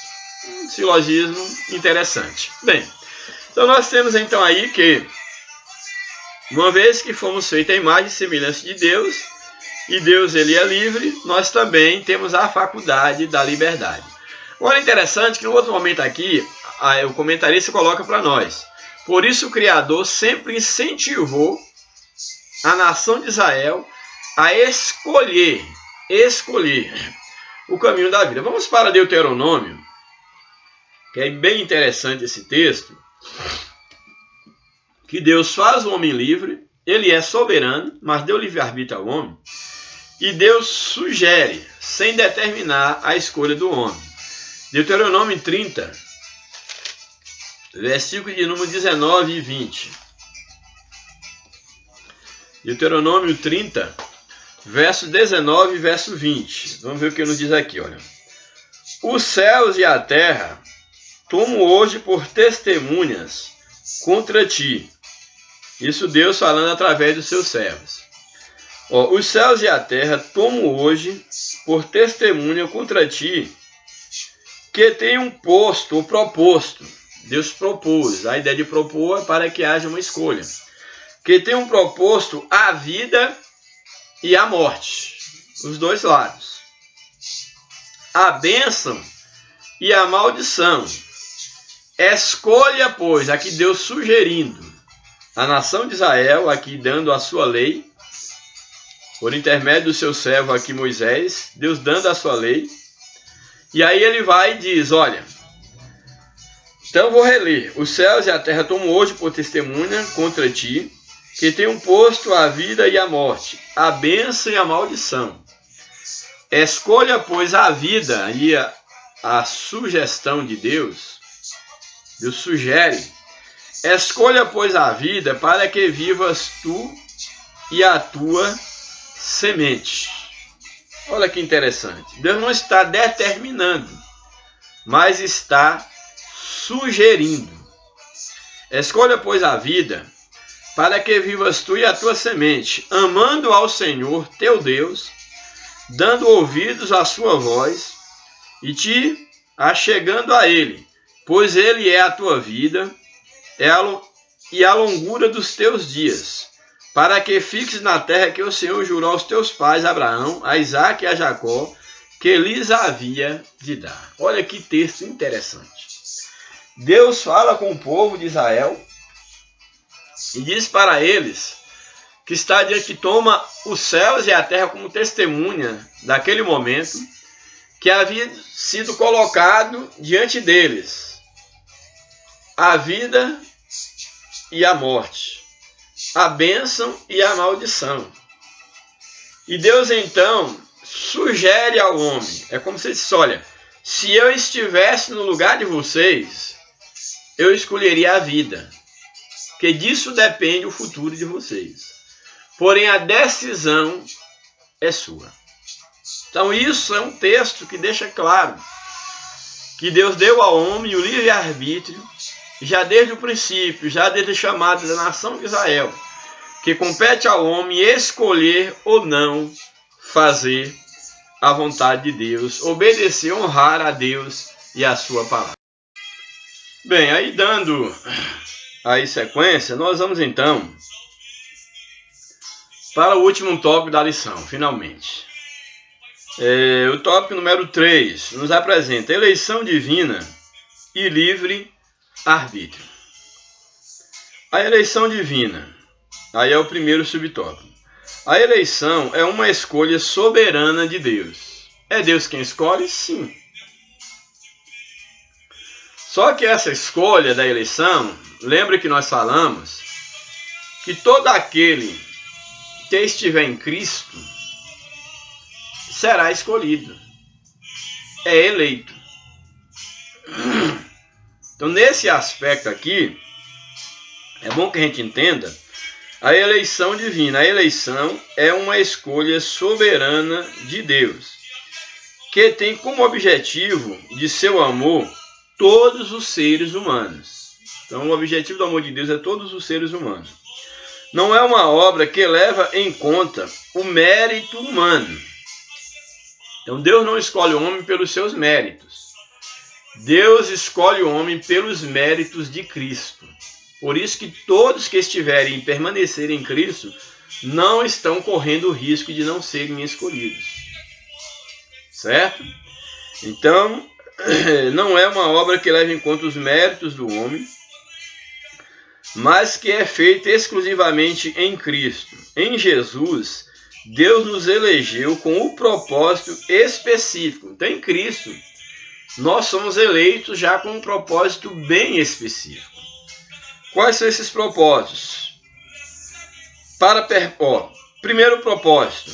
Um silogismo interessante. Bem, então nós temos então aí que, uma vez que fomos feitos à imagem e semelhança de Deus, e Deus ele é livre, nós também temos a faculdade da liberdade. Agora é interessante que no outro momento aqui, o comentarista coloca para nós: por isso o Criador sempre incentivou a nação de Israel a escolher o caminho da vida. Vamos para Deuteronômio, que é bem interessante esse texto, que Deus faz o homem livre, ele é soberano, mas deu livre-arbítrio ao homem, e Deus sugere, sem determinar a escolha do homem. Deuteronômio 30, versículo de número 19 e 20. Deuteronômio 30, verso 19 e verso 20. Vamos ver o que nos diz aqui, olha. Os céus e a terra tomo hoje por testemunhas contra ti. Isso Deus falando através dos seus servos. Os céus e a terra tomo hoje por testemunha contra ti, que tenham posto ou proposto. Deus propôs. A ideia de propor é para que haja uma escolha. Que tenham proposto a vida e a morte. Os dois lados. A bênção e a maldição. Escolha, pois, aqui Deus sugerindo a nação de Israel, aqui dando a sua lei, por intermédio do seu servo aqui Moisés, Deus dando a sua lei. E aí ele vai e diz, olha, então eu vou reler. Os céus e a terra tomam hoje por testemunha contra ti, que tenham posto a vida e a morte, a bênção e a maldição. Escolha, pois, a vida, e a sugestão de Deus, Deus sugere, escolha, pois, a vida para que vivas tu e a tua semente. Olha que interessante. Deus não está determinando, mas está sugerindo. Escolha, pois, a vida para que vivas tu e a tua semente, amando ao Senhor teu Deus, dando ouvidos à sua voz e te achegando a Ele, pois Ele é a tua vida e a longura dos teus dias, para que fiques na terra que o Senhor jurou aos teus pais, Abraão, a Isaque e a Jacó, que lhes havia de dar. Olha que texto interessante. Deus fala com o povo de Israel e diz para eles que está diante, que toma os céus e a terra como testemunha daquele momento, que havia sido colocado diante deles a vida e a morte, a bênção e a maldição. E Deus então sugere ao homem, é como se ele disse, olha, se eu estivesse no lugar de vocês, eu escolheria a vida, que disso depende o futuro de vocês. Porém, a decisão é sua. Então, isso é um texto que deixa claro que Deus deu ao homem o livre-arbítrio, já desde o princípio, já desde a chamada da nação de Israel, que compete ao homem escolher ou não fazer a vontade de Deus, obedecer, honrar a Deus e a sua palavra. Bem, aí dando aí sequência, nós vamos então para o último tópico da lição, finalmente. O tópico número 3 nos apresenta eleição divina e livre arbítrio. A eleição divina, aí é o primeiro subtópico. A eleição é uma escolha soberana de Deus. É Deus quem escolhe? Sim. Só que essa escolha da eleição, lembra que nós falamos que todo aquele que estiver em Cristo será escolhido, é eleito. Então, nesse aspecto aqui, é bom que a gente entenda a eleição divina. A eleição é uma escolha soberana de Deus, que tem como objetivo de seu amor todos os seres humanos. Então, o objetivo do amor de Deus é todos os seres humanos. Não é uma obra que leva em conta o mérito humano. Então, Deus não escolhe o homem pelos seus méritos. Deus escolhe o homem pelos méritos de Cristo. Por isso que todos que estiverem e permanecerem em Cristo não estão correndo o risco de não serem escolhidos. Certo? Então, não é uma obra que leva em conta os méritos do homem, mas que é feita exclusivamente em Cristo. Em Jesus, Deus nos elegeu com o propósito específico. Então, em Cristo, nós somos eleitos já com um propósito bem específico. Quais são esses propósitos? Primeiro propósito,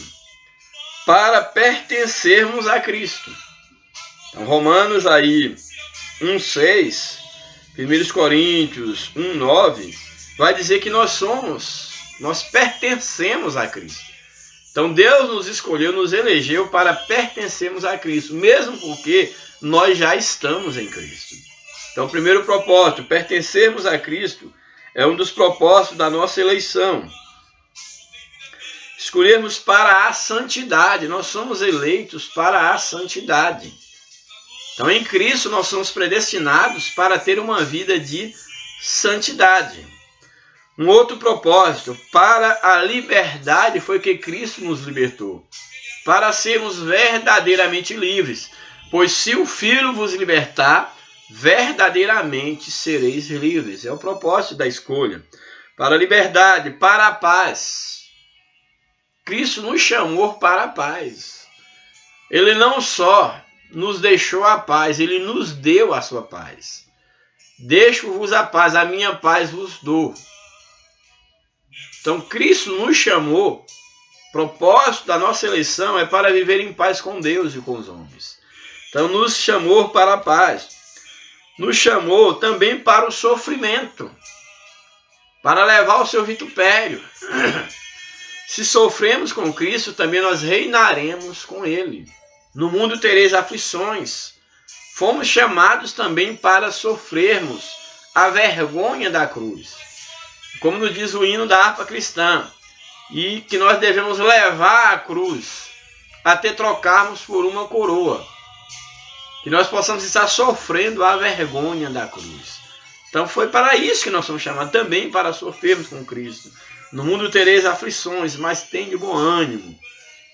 para pertencermos a Cristo. Então, Romanos aí 1,6, 1 Coríntios 1,9, vai dizer que nós pertencemos a Cristo. Então Deus nos escolheu, nos elegeu para pertencermos a Cristo, mesmo porque nós já estamos em Cristo. Então, o primeiro propósito, pertencermos a Cristo, é um dos propósitos da nossa eleição. Escolhermos para a santidade, nós somos eleitos para a santidade. Então, em Cristo, nós somos predestinados para ter uma vida de santidade. Um outro propósito, para a liberdade, foi que Cristo nos libertou, para sermos verdadeiramente livres. Pois se o Filho vos libertar, verdadeiramente sereis livres. É o propósito da escolha. Para a liberdade, para a paz. Cristo nos chamou para a paz. Ele não só nos deixou a paz, ele nos deu a sua paz. Deixo-vos a paz, a minha paz vos dou. Então Cristo nos chamou, o propósito da nossa eleição é para viver em paz com Deus e com os homens. Então nos chamou para a paz. Nos chamou também para o sofrimento, para levar o seu vitupério. Se sofremos com Cristo, também nós reinaremos com Ele. No mundo tereis aflições. Fomos chamados também para sofrermos a vergonha da cruz. Como nos diz o hino da harpa cristã. E que nós devemos levar a cruz até trocarmos por uma coroa. Que nós possamos estar sofrendo a vergonha da cruz. Então foi para isso que nós somos chamados, também para sofrermos com Cristo. No mundo tereis aflições, mas tende bom ânimo.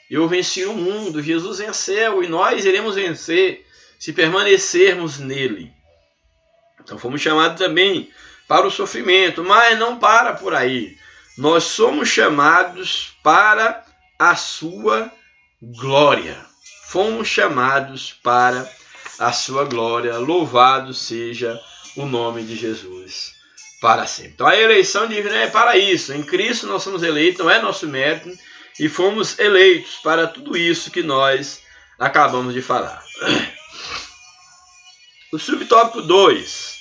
Eu venci o mundo, Jesus venceu e nós iremos vencer se permanecermos nele. Então fomos chamados também para o sofrimento, mas não para por aí. Nós somos chamados para a sua glória. Fomos chamados para a sua glória. Louvado seja o nome de Jesus para sempre. Então a eleição divina é para isso. Em Cristo nós somos eleitos, não é nosso mérito, e fomos eleitos para tudo isso que nós acabamos de falar. O subtópico 2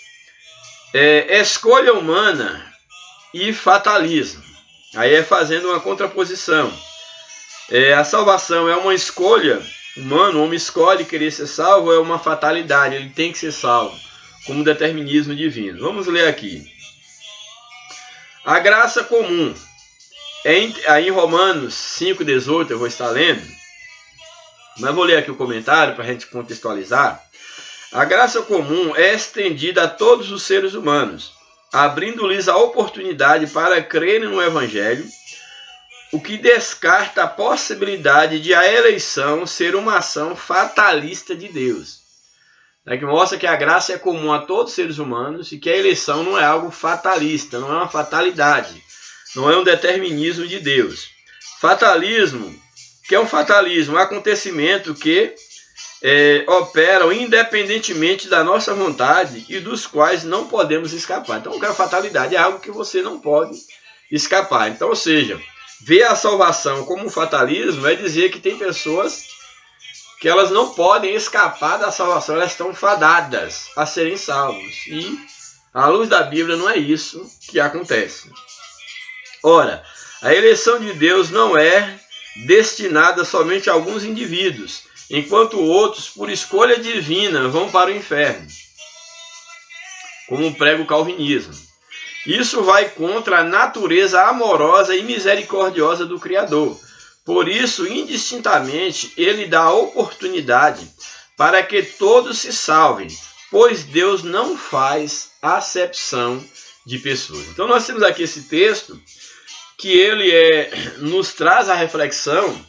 é escolha humana e fatalismo. Aí é fazendo uma contraposição. A salvação é uma escolha humana, o homem escolhe querer ser salvo, é uma fatalidade, ele tem que ser salvo, como determinismo divino. Vamos ler aqui. A graça comum. Aí em Romanos 5,18, eu vou estar lendo, mas vou ler aqui o comentário para a gente contextualizar. A graça comum é estendida a todos os seres humanos, abrindo-lhes a oportunidade para crerem no Evangelho, o que descarta a possibilidade de a eleição ser uma ação fatalista de Deus. Que mostra que a graça é comum a todos os seres humanos e que a eleição não é algo fatalista, não é uma fatalidade, não é um determinismo de Deus. Fatalismo, que é um fatalismo, um acontecimento que operam independentemente da nossa vontade e dos quais não podemos escapar. Então, a fatalidade é algo que você não pode escapar. Então, ou seja, ver a salvação como um fatalismo é dizer que tem pessoas que elas não podem escapar da salvação, elas estão fadadas a serem salvos. E, à luz da Bíblia, não é isso que acontece. Ora, a eleição de Deus não é destinada somente a alguns indivíduos, enquanto outros, por escolha divina, vão para o inferno, como prega o calvinismo. Isso vai contra a natureza amorosa e misericordiosa do Criador. Por isso, indistintamente, ele dá a oportunidade para que todos se salvem, pois Deus não faz acepção de pessoas. Então nós temos aqui esse texto que ele nos traz a reflexão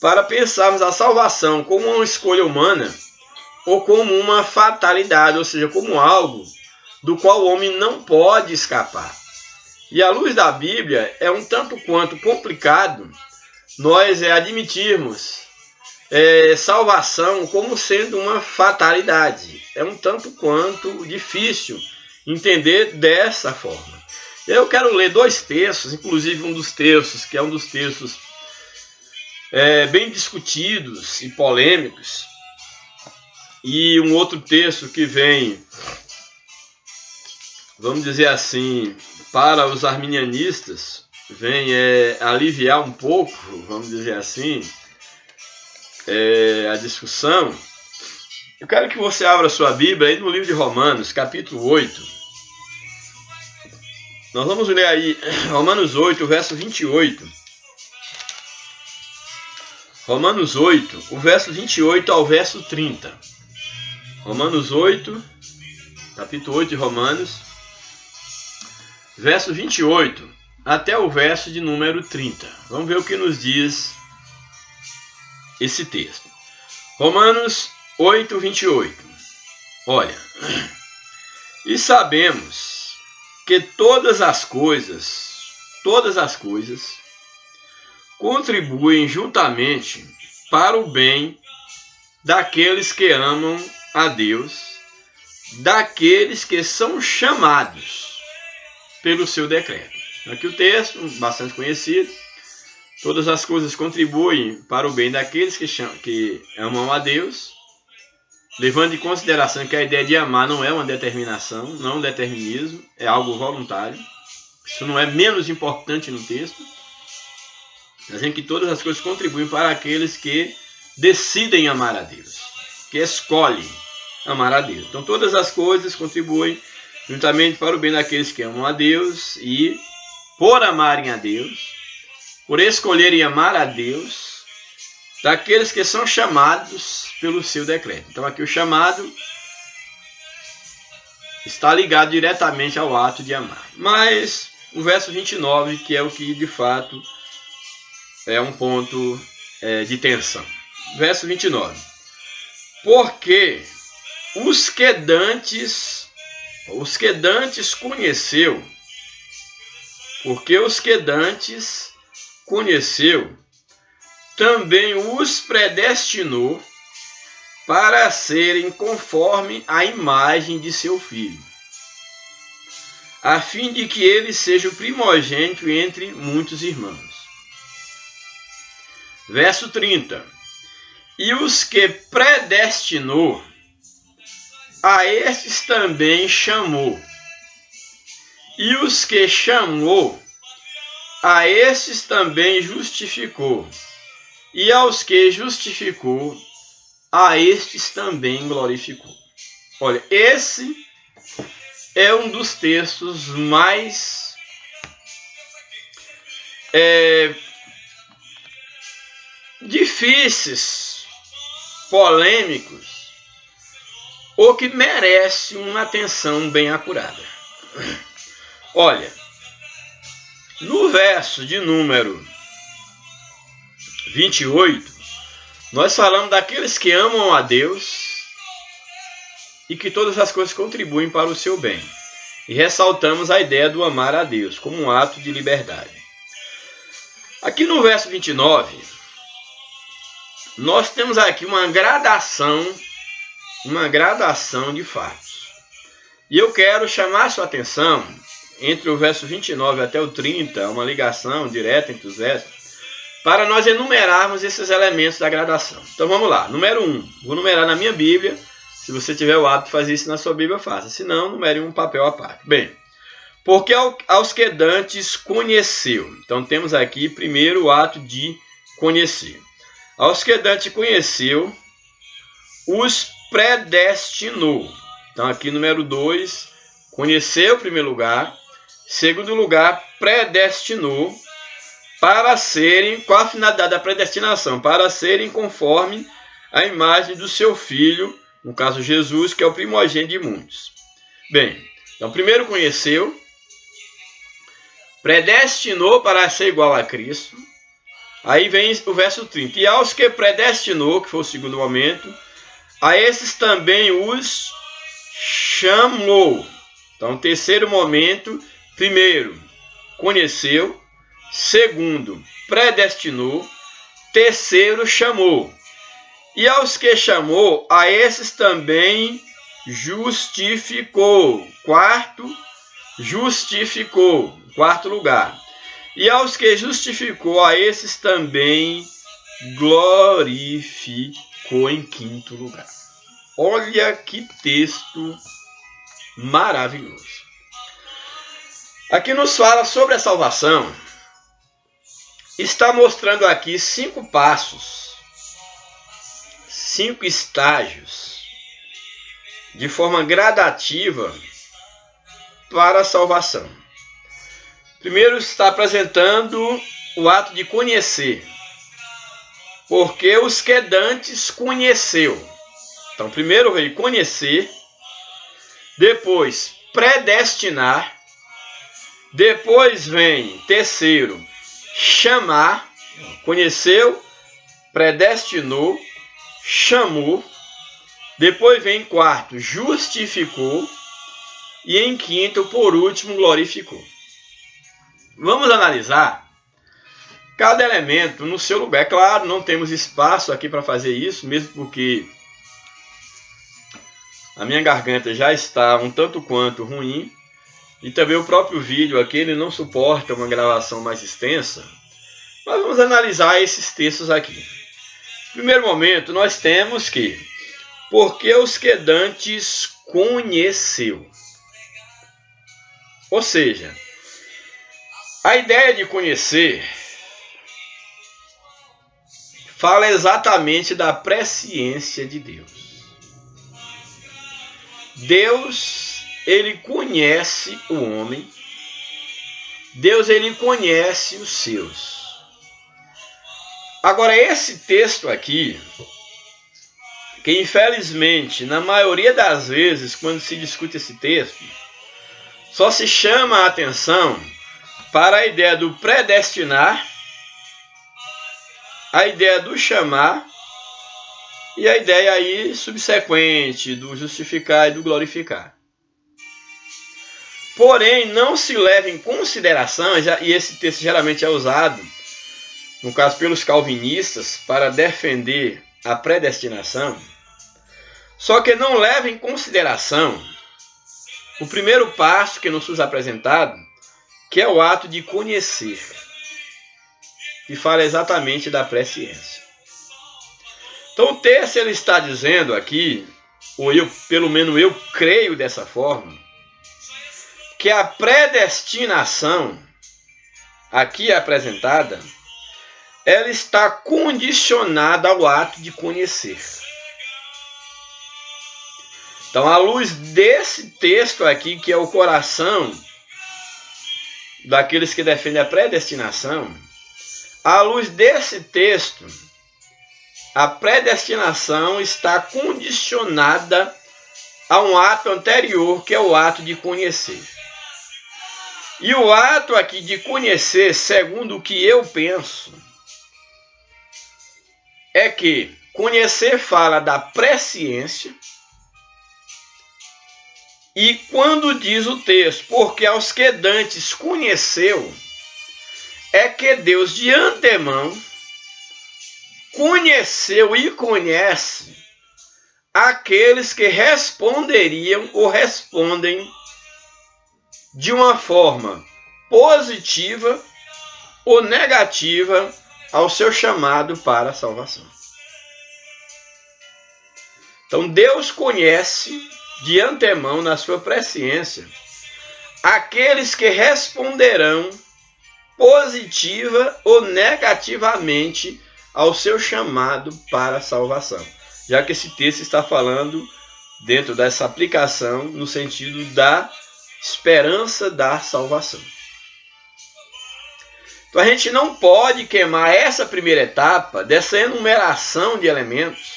para pensarmos a salvação como uma escolha humana ou como uma fatalidade, ou seja, como algo do qual o homem não pode escapar. E à luz da Bíblia é um tanto quanto complicado nós admitirmos salvação como sendo uma fatalidade. É um tanto quanto difícil entender dessa forma. Eu quero ler dois textos, inclusive um dos textos, que é um dos textos bem discutidos e polêmicos, e um outro texto que vem, vamos dizer assim, para os arminianistas, vem aliviar um pouco, vamos dizer assim, a discussão. Eu quero que você abra sua Bíblia aí no livro de Romanos, capítulo 8. Nós vamos ler aí Romanos 8, verso 28. Romanos 8, o verso 28 ao verso 30. Romanos 8, capítulo 8 de Romanos, verso 28 até o verso de número 30. Vamos ver o que nos diz esse texto. Romanos 8, 28. Olha, e sabemos que todas as coisas contribuem juntamente para o bem daqueles que amam a Deus, daqueles que são chamados pelo seu decreto. Aqui o texto, bastante conhecido. Todas as coisas contribuem para o bem daqueles que amam a Deus, levando em consideração que a ideia de amar não é uma determinação, não é um determinismo, é algo voluntário. Isso não é menos importante no texto. Dizendo que todas as coisas contribuem para aqueles que decidem amar a Deus, que escolhem amar a Deus. Então todas as coisas contribuem juntamente para o bem daqueles que amam a Deus e, por amarem a Deus, por escolherem amar a Deus, daqueles que são chamados pelo seu decreto. Então aqui o chamado está ligado diretamente ao ato de amar. Mas o verso 29, que é o que de fato é um ponto de tensão. Verso 29. Porque os que dantes conheceu, também os predestinou para serem conforme a imagem de seu filho, a fim de que ele seja o primogênito entre muitos irmãos. Verso 30. E os que predestinou, a estes também chamou. E os que chamou, a estes também justificou. E aos que justificou, a estes também glorificou. Olha, esse é um dos textos mais difíceis, polêmicos, ou que merece uma atenção bem acurada. Olha, no verso de número 28, nós falamos daqueles que amam a Deus e que todas as coisas contribuem para o seu bem. E ressaltamos a ideia do amar a Deus como um ato de liberdade. Aqui no verso 29, nós temos aqui uma gradação de fatos. E eu quero chamar a sua atenção, entre o verso 29 até o 30, uma ligação direta entre os versos, para nós enumerarmos esses elementos da gradação. Então vamos lá. Número 1. Vou numerar na minha Bíblia. Se você tiver o hábito de fazer isso na sua Bíblia, faça. Se não, numere um papel à parte. Bem, porque aos que dantes conheceu. Então temos aqui primeiro o ato de conhecer. Aos que dantes conheceu, os predestinou. Então aqui número 2, conheceu em primeiro lugar. Segundo lugar, predestinou para serem, qual a finalidade da predestinação? Para serem conforme a imagem do seu filho no caso Jesus, que é o primogênito de muitos. Bem, então primeiro conheceu, predestinou para ser igual a Cristo. Aí vem o verso 30. E aos que predestinou, que foi o segundo momento, a esses também os chamou. Então, terceiro momento, primeiro, conheceu. Segundo, predestinou. Terceiro, chamou. E aos que chamou, a esses também justificou. Quarto, justificou. Quarto lugar. E aos que justificou, a esses também glorificou em quinto lugar. Olha que texto maravilhoso. Aqui nos fala sobre a salvação. Está mostrando aqui 5 passos, 5 estágios, de forma gradativa para a salvação. Primeiro está apresentando o ato de conhecer, porque os que dantes conheceu. Então, primeiro veio conhecer, depois predestinar, depois vem, terceiro, chamar, conheceu, predestinou, chamou, depois vem quarto, justificou, e em quinto, por último, glorificou. Vamos analisar cada elemento no seu lugar. É claro, não temos espaço aqui para fazer isso, mesmo porque a minha garganta já está um tanto quanto ruim. E também o próprio vídeo aqui, ele não suporta uma gravação mais extensa. Mas vamos analisar esses textos aqui. Primeiro momento, nós temos que, porque os que dantes conheceu. Ou seja, a ideia de conhecer fala exatamente da presciência de Deus. Deus, ele conhece o homem. Deus, ele conhece os seus. Agora, esse texto aqui, que infelizmente, na maioria das vezes, quando se discute esse texto, só se chama a atenção para a ideia do predestinar, a ideia do chamar e a ideia aí subsequente do justificar e do glorificar. Porém, não se leva em consideração, e esse texto geralmente é usado, no caso pelos calvinistas, para defender a predestinação, só que não leva em consideração o primeiro passo que nos foi apresentado, que é o ato de conhecer, que fala exatamente da presciência. Então o texto ele está dizendo aqui, ou pelo menos eu creio dessa forma, que a predestinação aqui apresentada, ela está condicionada ao ato de conhecer. Então, à luz desse texto aqui, que é o coração daqueles que defendem a predestinação, à luz desse texto, a predestinação está condicionada a um ato anterior, que é o ato de conhecer. E o ato aqui de conhecer, segundo o que eu penso, é que conhecer fala da presciência. E quando diz o texto, porque aos que dantes conheceu, é que Deus de antemão conheceu e conhece aqueles que responderiam ou respondem de uma forma positiva ou negativa ao seu chamado para a salvação. Então Deus conhece de antemão, na sua presciência, aqueles que responderão positiva ou negativamente ao seu chamado para a salvação. Já que esse texto está falando dentro dessa aplicação no sentido da esperança da salvação. Então a gente não pode queimar essa primeira etapa dessa enumeração de elementos,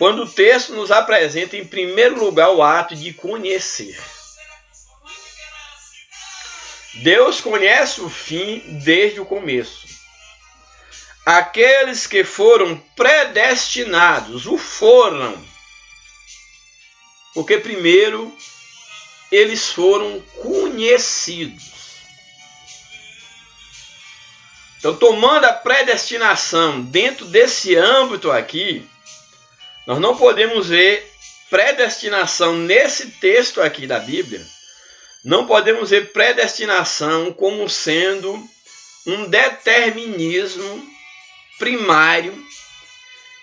quando o texto nos apresenta, em primeiro lugar, o ato de conhecer. Deus conhece o fim desde o começo. Aqueles que foram predestinados, o foram, porque primeiro eles foram conhecidos. Então, tomando a predestinação dentro desse âmbito aqui, nós não podemos ver predestinação nesse texto aqui da Bíblia, não podemos ver predestinação como sendo um determinismo primário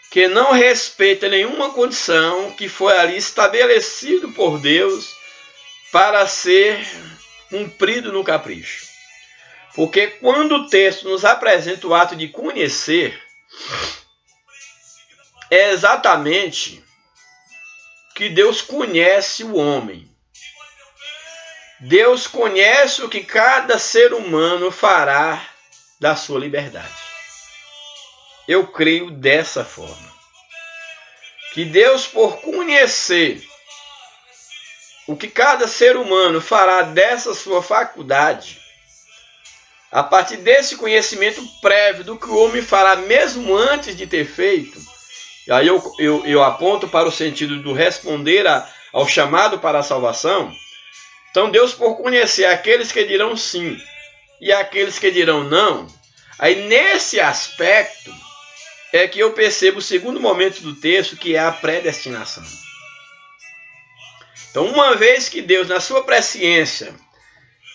que não respeita nenhuma condição que foi ali estabelecido por Deus para ser cumprido no capricho. Porque quando o texto nos apresenta o ato de conhecer, é exatamente que Deus conhece o homem. Deus conhece o que cada ser humano fará da sua liberdade. Eu creio dessa forma. Que Deus, por conhecer o que cada ser humano fará dessa sua faculdade, a partir desse conhecimento prévio do que o homem fará mesmo antes de ter feito, e aí eu aponto para o sentido do responder ao chamado para a salvação. Então Deus, por conhecer aqueles que dirão sim e aqueles que dirão não, aí nesse aspecto é que eu percebo o segundo momento do texto, que é a predestinação. Então, uma vez que Deus, na sua presciência,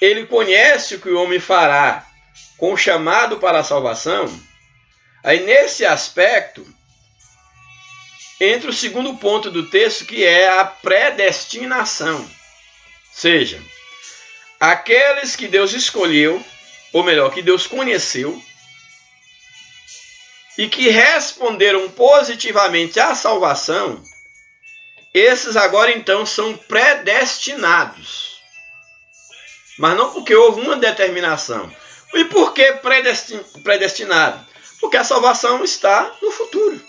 ele conhece o que o homem fará com o chamado para a salvação, aí nesse aspecto entra o segundo ponto do texto, que é a predestinação. Ou seja, aqueles que Deus escolheu, ou melhor, que Deus conheceu, e que responderam positivamente à salvação, esses agora então são predestinados. Mas não porque houve uma determinação. E por que predestinado? Porque a salvação está no futuro.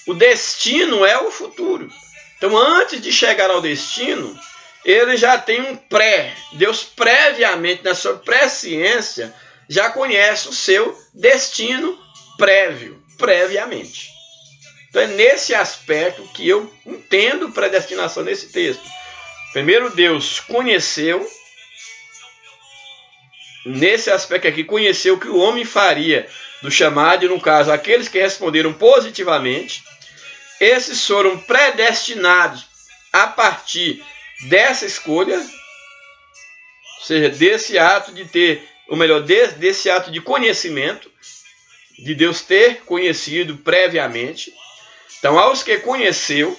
O destino é o futuro. Então, antes de chegar ao destino, ele já tem um pré. Deus previamente, na sua presciência, já conhece o seu destino previamente. Então é nesse aspecto que eu entendo predestinação nesse texto. Primeiro, Deus conheceu, nesse aspecto aqui, conheceu o que o homem faria do chamado, e no caso, aqueles que responderam positivamente, esses foram predestinados a partir dessa escolha, ou seja, desse ato de ter, ou melhor, desse ato de conhecimento, de Deus ter conhecido previamente. Então, aos que conheceu,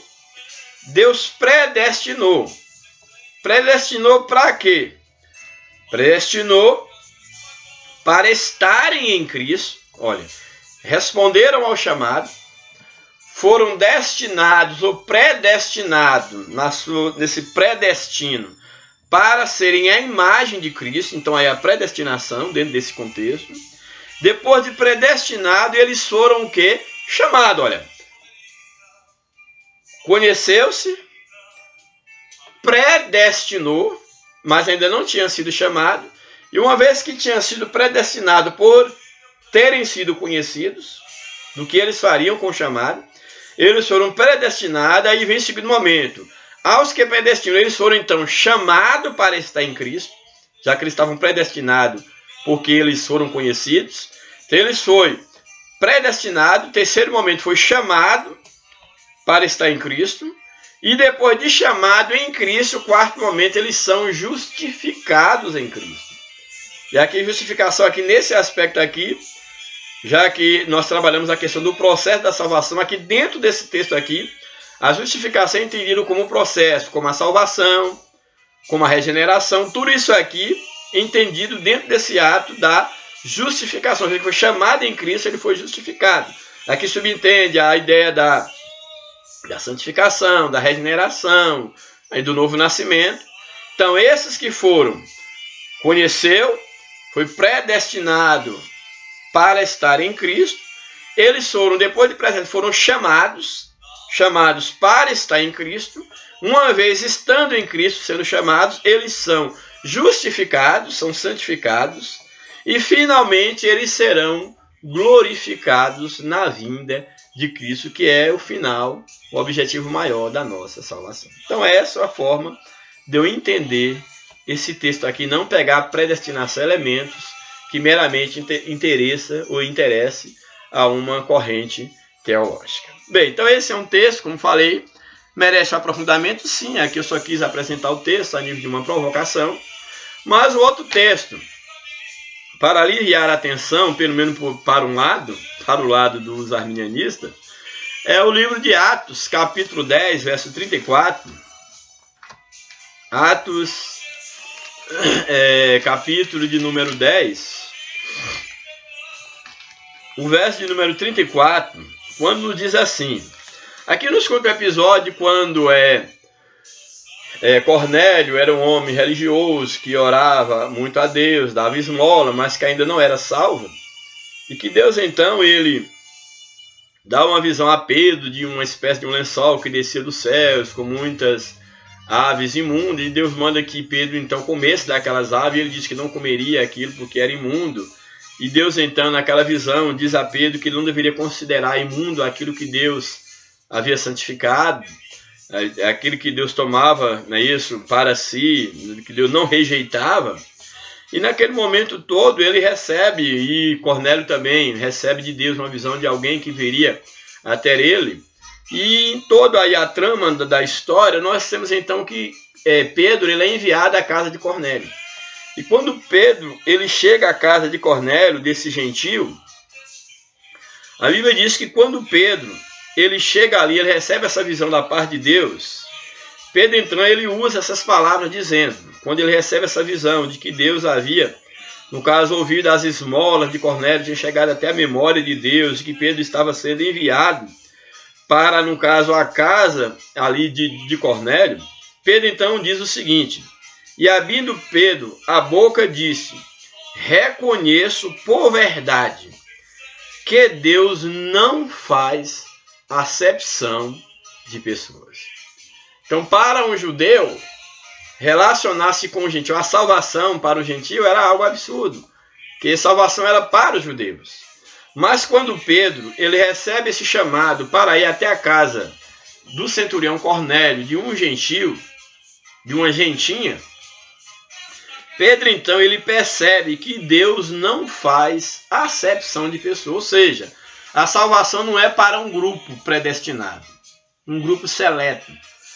Deus predestinou. Predestinou para quê? Predestinou para estarem em Cristo. Olha, responderam ao chamado, foram destinados ou predestinados nesse predestino para serem a imagem de Cristo. Então, aí a predestinação dentro desse contexto. Depois de predestinado, eles foram o quê? Chamado, olha. Conheceu-se, predestinou, mas ainda não tinha sido chamado. E uma vez que tinha sido predestinado por terem sido conhecidos do que eles fariam com o chamado, eles foram predestinados. Aí vem o segundo momento. Aos que predestinam, eles foram então chamados para estar em Cristo, já que eles estavam predestinados porque eles foram conhecidos. Então eles foram predestinados. Terceiro momento foi chamado para estar em Cristo. E depois de chamado em Cristo, o quarto momento, eles são justificados em Cristo. E aqui, justificação aqui nesse aspecto aqui, já que nós trabalhamos a questão do processo da salvação, aqui dentro desse texto aqui, a justificação é entendida como um processo, como a salvação, como a regeneração, tudo isso aqui entendido dentro desse ato da justificação. Ele foi chamado em Cristo, ele foi justificado. Aqui subentende a ideia da santificação, da regeneração, aí do novo nascimento. Então, esses que conheceu, foi predestinado para estar em Cristo, eles foram, depois de presente, foram chamados, chamados para estar em Cristo. Uma vez estando em Cristo, sendo chamados, eles são justificados, são santificados, e finalmente eles serão glorificados na vinda de Cristo, que é o final, o objetivo maior da nossa salvação. Então essa é a forma de eu entender esse texto aqui, não pegar a predestinação, elementos que meramente interesse a uma corrente teológica. Bem, então esse é um texto, como falei, merece aprofundamento, sim. Aqui eu só quis apresentar o texto a nível de uma provocação, mas o outro texto, para aliviar a atenção, pelo menos para o lado dos arminianistas, é o livro de Atos, capítulo 10, verso 34. Atos, capítulo de número 10, o verso de número 34, quando nos diz assim. Aqui nos conta o episódio quando Cornélio era um homem religioso que orava muito a Deus, dava esmola, mas que ainda não era salvo. E que Deus então ele dá uma visão a Pedro de uma espécie de um lençol que descia dos céus com muitas aves imundas. E Deus manda que Pedro então comesse daquelas aves. E ele diz que não comeria aquilo porque era imundo. E Deus então naquela visão diz a Pedro que ele não deveria considerar imundo aquilo que Deus havia santificado, aquilo que Deus tomava, não é isso, para si, que Deus não rejeitava. E naquele momento todo ele recebe, e Cornélio também recebe de Deus uma visão de alguém que viria até ele. E em toda aí a trama da história, nós temos então que Pedro ele é enviado à casa de Cornélio. E quando Pedro ele chega à casa de Cornélio, desse gentio, a Bíblia diz que quando Pedro ele chega ali, ele recebe essa visão da parte de Deus, Pedro então ele usa essas palavras dizendo, quando ele recebe essa visão de que Deus havia, no caso, ouvido as esmolas de Cornélio, tinha chegado até a memória de Deus, e que Pedro estava sendo enviado para, no caso, a casa ali de Cornélio. Pedro então diz o seguinte: e abrindo Pedro a boca disse, reconheço por verdade que Deus não faz acepção de pessoas. Então, para um judeu, relacionar-se com o gentio, a salvação para o gentio era algo absurdo, porque salvação era para os judeus. Mas quando Pedro ele recebe esse chamado para ir até a casa do centurião Cornélio, de um gentio, de uma gentinha, Pedro então ele percebe que Deus não faz acepção de pessoas, ou seja, a salvação não é para um grupo predestinado, um grupo seleto.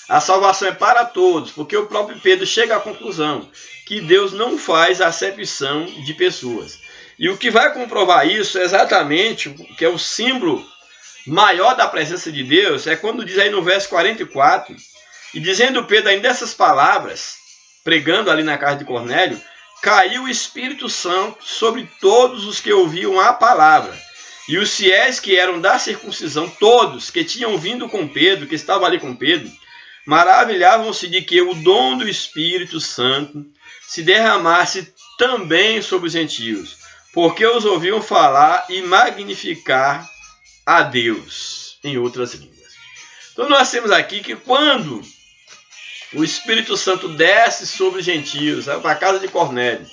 A salvação é para todos, porque o próprio Pedro chega à conclusão que Deus não faz acepção de pessoas. E o que vai comprovar isso exatamente, que é o símbolo maior da presença de Deus, é quando diz aí no verso 44, e dizendo Pedro ainda essas palavras, pregando ali na casa de Cornélio, caiu o Espírito Santo sobre todos os que ouviam a palavra. E os fiéis que eram da circuncisão, todos que tinham vindo com Pedro, que estavam ali com Pedro, maravilhavam-se de que o dom do Espírito Santo se derramasse também sobre os gentios, porque os ouviam falar e magnificar a Deus em outras línguas. Então nós temos aqui que quando o Espírito Santo desce sobre os gentios, para a casa de Cornélio,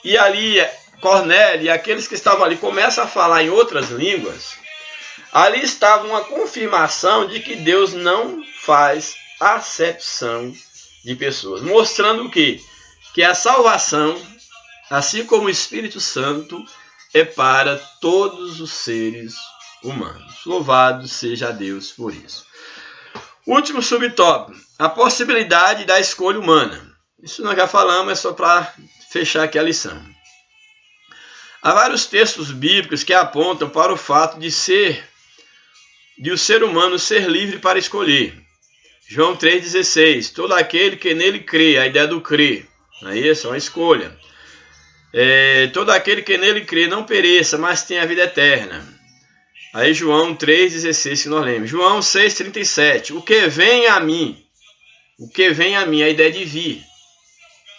e ali Cornélio e aqueles que estavam ali começam a falar em outras línguas, ali estava uma confirmação de que Deus não faz acepção de pessoas, mostrando o quê? Que a salvação, assim como o Espírito Santo, é para todos os seres humanos. Louvado seja Deus por isso. Último subtópico, a possibilidade da escolha humana. Isso nós já falamos, é só para fechar aqui a lição. Há vários textos bíblicos que apontam para o fato de o ser humano ser livre para escolher. João 3,16, todo aquele que nele crê, a ideia do crer, não é isso? É uma escolha. Todo aquele que nele crê não pereça, mas tenha a vida eterna. Aí João 3,16 que nós lemos. João 6,37, o que vem a mim, a ideia de vir.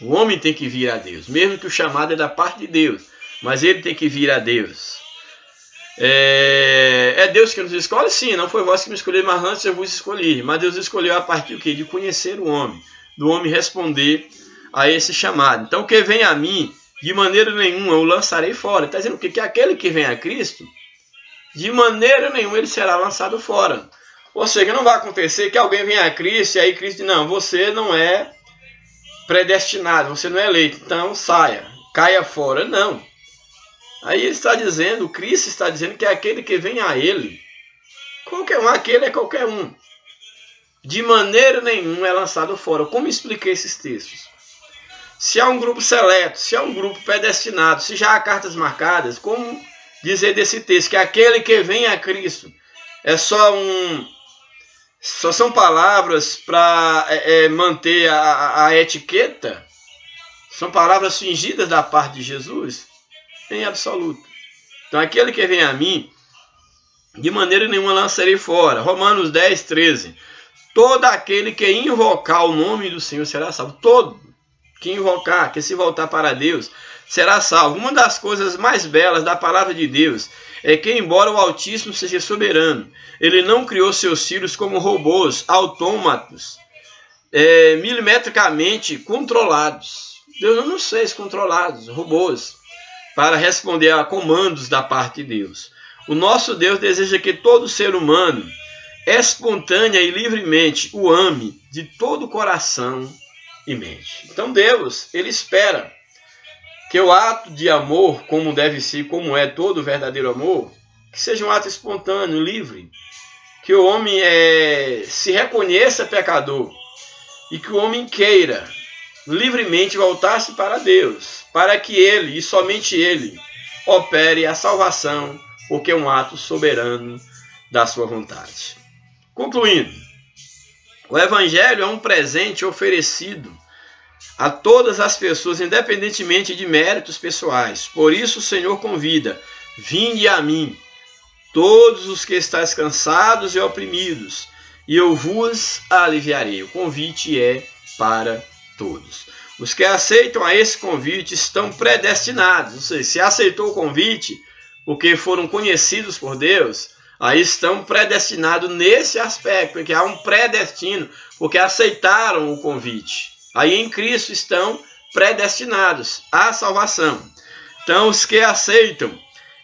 O homem tem que vir a Deus, mesmo que o chamado é da parte de Deus, mas ele tem que vir a Deus. É Deus que nos escolhe? Sim, não foi vós que me escolheram, mas antes eu vos escolhi. Mas Deus escolheu a partir do quê? De conhecer o homem, do homem responder a esse chamado. Então, o que vem a mim, de maneira nenhuma eu lançarei fora. Está dizendo o quê? Que aquele que vem a Cristo, de maneira nenhuma ele será lançado fora. Ou seja, não vai acontecer que alguém venha a Cristo e aí Cristo diz, não, você não é predestinado, você não é eleito, então saia, caia fora. Não. Aí ele está dizendo, o Cristo está dizendo que é aquele que vem a ele. Qualquer um, aquele é qualquer um. De maneira nenhuma é lançado fora. Como expliquei esses textos? Se há um grupo seleto, se há um grupo predestinado, se já há cartas marcadas, como dizer desse texto que aquele que vem a Cristo é só são palavras para manter a etiqueta? São palavras fingidas da parte de Jesus? Em absoluto. Então, aquele que vem a mim, de maneira nenhuma lançarei fora. Romanos 10, 13. Todo aquele que invocar o nome do Senhor será salvo. Todo que invocar, que se voltar para Deus, será salvo. Uma das coisas mais belas da palavra de Deus é que, embora o Altíssimo seja soberano, ele não criou seus filhos como robôs, autômatos, milimetricamente controlados. Deus não nos fez controlados, robôs, para responder a comandos da parte de Deus. O nosso Deus deseja que todo ser humano, espontânea e livremente, o ame de todo o coração e mente. Então Deus, ele espera que o ato de amor, como deve ser, como é todo verdadeiro amor, que seja um ato espontâneo, livre, que o homem se reconheça pecador e que o homem queira livremente voltar-se para Deus, para que ele, e somente ele, opere a salvação, porque é um ato soberano da sua vontade. Concluindo, o Evangelho é um presente oferecido a todas as pessoas, independentemente de méritos pessoais. Por isso o Senhor convida, vinde a mim, todos os que estáis cansados e oprimidos, e eu vos aliviarei. O convite é para todos. Os que aceitam a esse convite estão predestinados. Ou seja, se aceitou o convite, porque foram conhecidos por Deus, aí estão predestinados nesse aspecto, que há um predestino, porque aceitaram o convite. Aí em Cristo estão predestinados à salvação. Então os que aceitam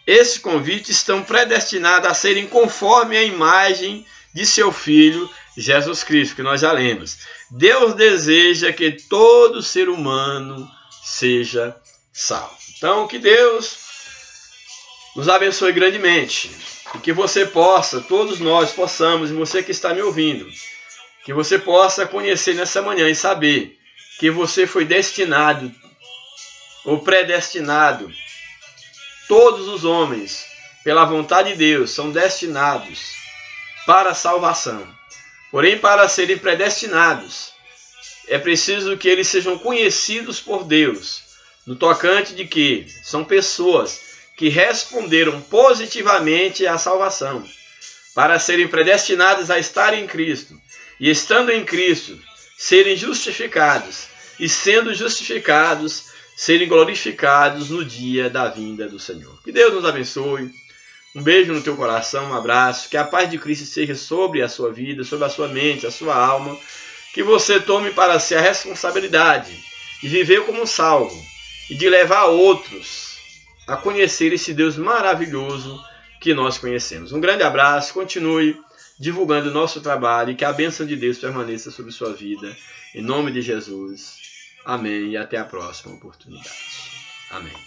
esse convite estão predestinados a serem conforme a imagem de seu Filho, Jesus Cristo, que nós já lemos. Deus deseja que todo ser humano seja salvo. Então, que Deus nos abençoe grandemente. E que você possa, todos nós possamos, e você que está me ouvindo, que você possa conhecer nessa manhã e saber que você foi destinado, ou predestinado. Todos os homens, pela vontade de Deus, são destinados para a salvação. Porém, para serem predestinados, é preciso que eles sejam conhecidos por Deus, no tocante de que são pessoas que responderam positivamente à salvação, para serem predestinados a estar em Cristo, e estando em Cristo, serem justificados, e sendo justificados, serem glorificados no dia da vinda do Senhor. Que Deus nos abençoe. Um beijo no teu coração, um abraço. Que a paz de Cristo seja sobre a sua vida, sobre a sua mente, a sua alma. Que você tome para si a responsabilidade de viver como salvo e de levar outros a conhecer esse Deus maravilhoso que nós conhecemos. Um grande abraço, continue divulgando o nosso trabalho e que a bênção de Deus permaneça sobre sua vida. Em nome de Jesus. Amém. E até a próxima oportunidade. Amém.